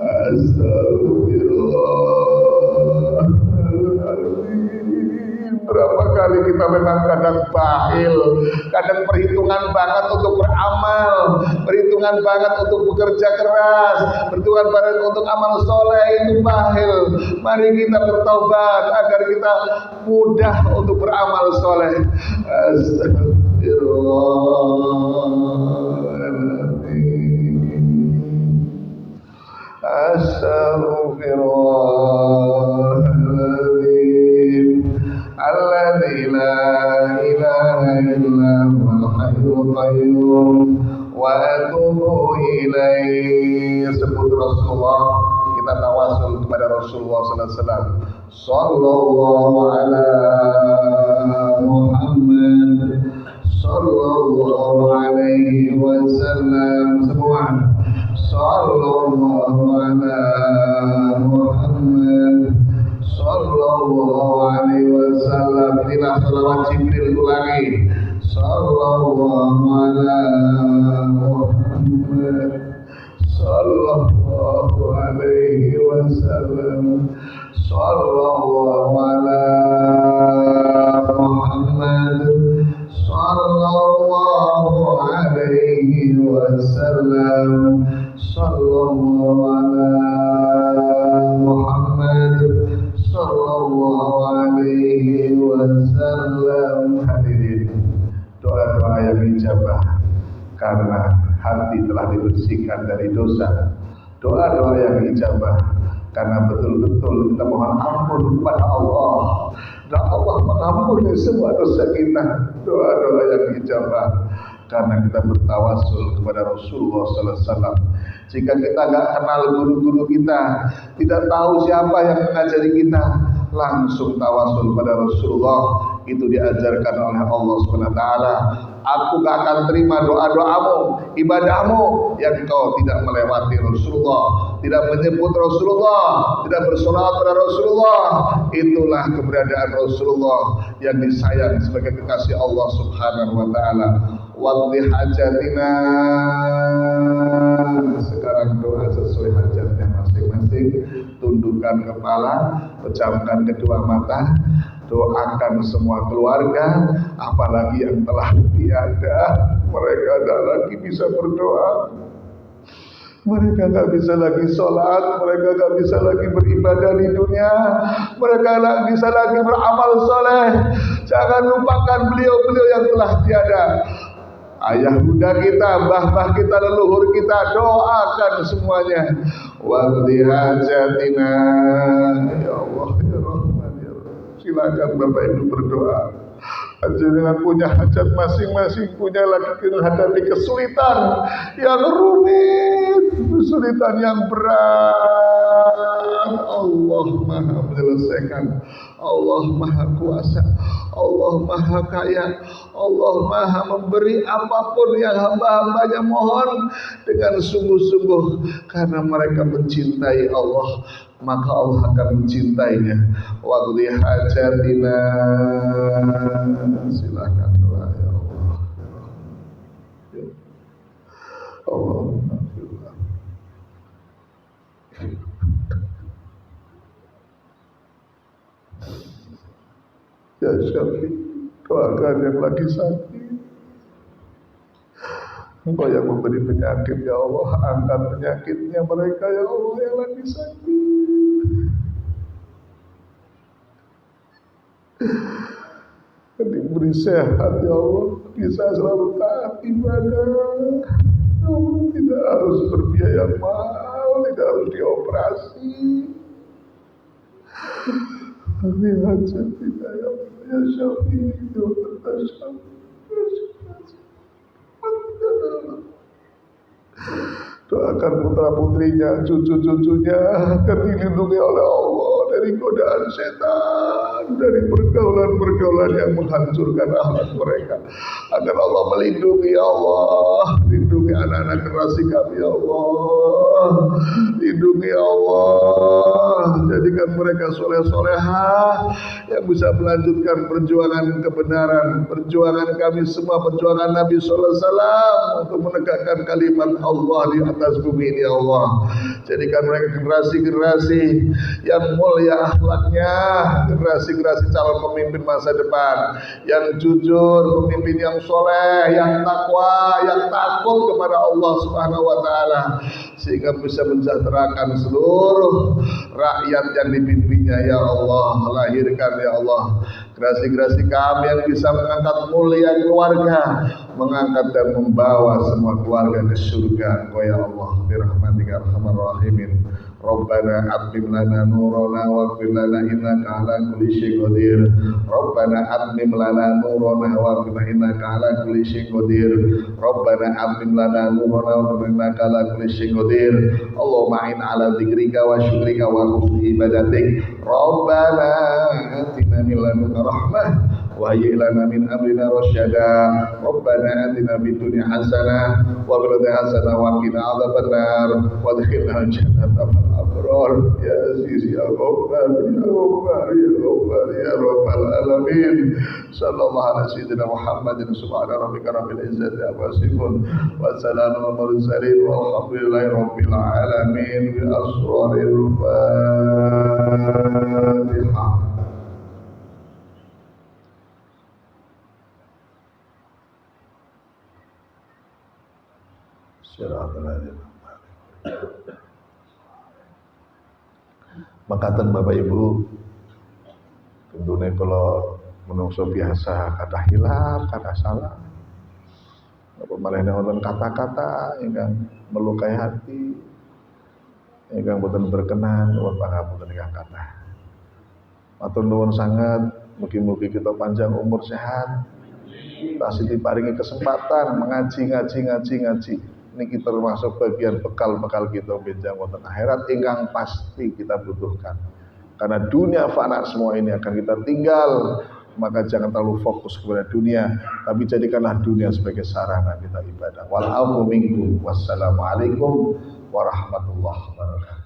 Astagfirullahaladzim, berapa kali kita memang kadang bahil, kadang perhitungan banget untuk beramal, perhitungan banget untuk bekerja keras, perhitungan banget untuk amal soleh, itu bahil. Mari kita bertaubat agar kita mudah untuk beramal soleh. Astagfirullahaladzim, alladzi la ilaha illa huwal hayyul qayyum wa atubu ilaih. Sebut Rasulullah, kita tawasul kepada Rasulullah sallallahu alaihi wasallam. Sallallahu ala Muhammad sallallahu alaihi wasallam. Semua sallallahu ala Muhammad sallallahu alaihi wasallam. Inilah salawat Jibril, ulangi. Sallallahu ala Muhammad sallallahu alaihi wasallam. Sallallahu ala Muhammad sallallahu alaihi wasallam. Sallallahu ala Muhammad sallallahu alaihi wasallam. Hadirin, doa-doa yang dijabah karena hati telah dibersihkan dari dosa. Doa-doa yang dijabah karena betul-betul kita mohon ampun kepada Allah, dan Allah mengampuni semua dosa kita. Doa-doa yang dijabah karena kita bertawasul kepada Rasulullah sallallahu alaihi wasallam. Jika kita nggak kenal guru-guru kita, tidak tahu siapa yang mengajari kita, langsung tawasul pada Rasulullah. Itu diajarkan oleh Allah SWT. Aku gak akan terima doa-doamu, ibadahmu yang kau tidak melewati Rasulullah, tidak menyebut Rasulullah, tidak bersolawat pada Rasulullah. Itulah keberadaan Rasulullah yang disayang sebagai kekasih Allah Subhanahu wa ta'ala. Wadli hajatina. Sekarang doa sesuai hajatnya masing-masing. Tundukkan kepala, pejamkan kedua mata, doakan semua keluarga, apalagi yang telah tiada. Mereka tidak lagi bisa berdoa, mereka tidak bisa lagi sholat, mereka tidak bisa lagi beribadah di dunia, mereka tidak bisa lagi beramal soleh. Jangan lupakan beliau-beliau yang telah tiada. Ayah bunda kita, mbah-mbah kita, leluhur kita, doakan semuanya. Wadli hajatina. Ya Allah, ya Rahman, ya Rahim. Silakan Bapak Ibu berdoa. Panjenengan punya hajat masing-masing, punya lagi menghadapi kesulitan yang rumit, kesulitan yang berat. Allah Maha menyelesaikan, Allah Maha kuasa, Allah Maha kaya, Allah Maha memberi apapun yang hamba-hambanya mohon dengan sungguh-sungguh, karena mereka mencintai Allah, maka Allah akan mencintainya. Waqdi hajatina, silakan doa ya Allah. Allahumma firman. Ya Syafi, doakan yang lagi sakit. Engkau yang memberi penyakit ya Allah, angkat penyakitnya mereka ya Allah yang lagi sakit. Diberi sehat ya Allah, bisa selalu taat ibadah. Ya Allah, tidak harus berbiaya mahal, tidak harus dioperasi. Tapi hajat kita ya Allah, ya Syafi, ya Syafi. Doakan putra putrinya, cucu-cucunya akan dilindungi oleh Allah dari godaan setan, dari pergaulan-pergaulan yang menghancurkan akhlak mereka. Agar Allah melindungi ya Allah, lindungi anak-anak generasi kami ya Allah, lindungi ya Allah, jadikan mereka soleh-solehah yang bisa melanjutkan perjuangan kebenaran, perjuangan kami semua, perjuangan Nabi Sallallahu Alaihi Wasallam untuk menegakkan kalimat Allah di atas bumi ini ya Allah. Jadikan mereka generasi-generasi yang mulia akhlaknya, generasi-generasi calon pemimpin masa depan, yang jujur, pemimpin yang soleh, yang takwa, yang takut kepada Allah Subhanahu Wa Taala, sehingga bisa mensejahterakan seluruh rakyat yang dipimpinnya ya Allah. Lahirkan ya Allah generasi-generasi kami yang bisa mengangkat mulia keluarga, mengangkat dan membawa semua keluarga ke surga Engkau ya Allah, birahmatika arhamar rahimin. Rabbana atmim lana nurana waghfir lana innaka ala kulli syai'in qadir. Rabbana atmim lana nurana waghfir lana innaka ala kulli syai'in qadir. Rabbana atmim lana nurana waghfir lana innaka ala kulli syai'in qadir. Allahumma a'in ala dzikrika wa syukrika wa husni ibadatik. Rabbana atina min ladunka rahmah wa hayyi' lana min amrina rasyada. Rabbana atina fid dunya hasanah wa fil akhirati hasanah wa qina adzabannar wa adkhilna jannata ma'al abrar ya aziz ya ghaffar ya ghaffar ya ghaffar ya rabbal alamin. Sallallahu ala sayyidina Muhammadin subhana rabbika rabbil izzati amma yasifun wa salamun alal mursalin walhamdulillahi rabbil alamin bi asraril Fatihah. Makaten Bapak Ibu, tentunya kalau menungso biasa kata hilaf, kata salah, apa malah wonten kata-kata ingkang melukai hati, ingkang boten berkenan, nuwun pangapunten ingkang kathah. Matur nuwun sangat, mugi-mugi kita panjang umur sehat, tasih diparingi kesempatan ngaji. Niki termasuk bagian bekal-bekal kita benjang wonten akhirat ingkang pasti kita butuhkan. Karena dunia fana semua ini akan kita tinggal, maka jangan terlalu fokus kepada dunia, tapi jadikanlah dunia sebagai sarana kita ibadah. Wal afu minkum. Wassalamualaikum warahmatullahi wabarakatuh.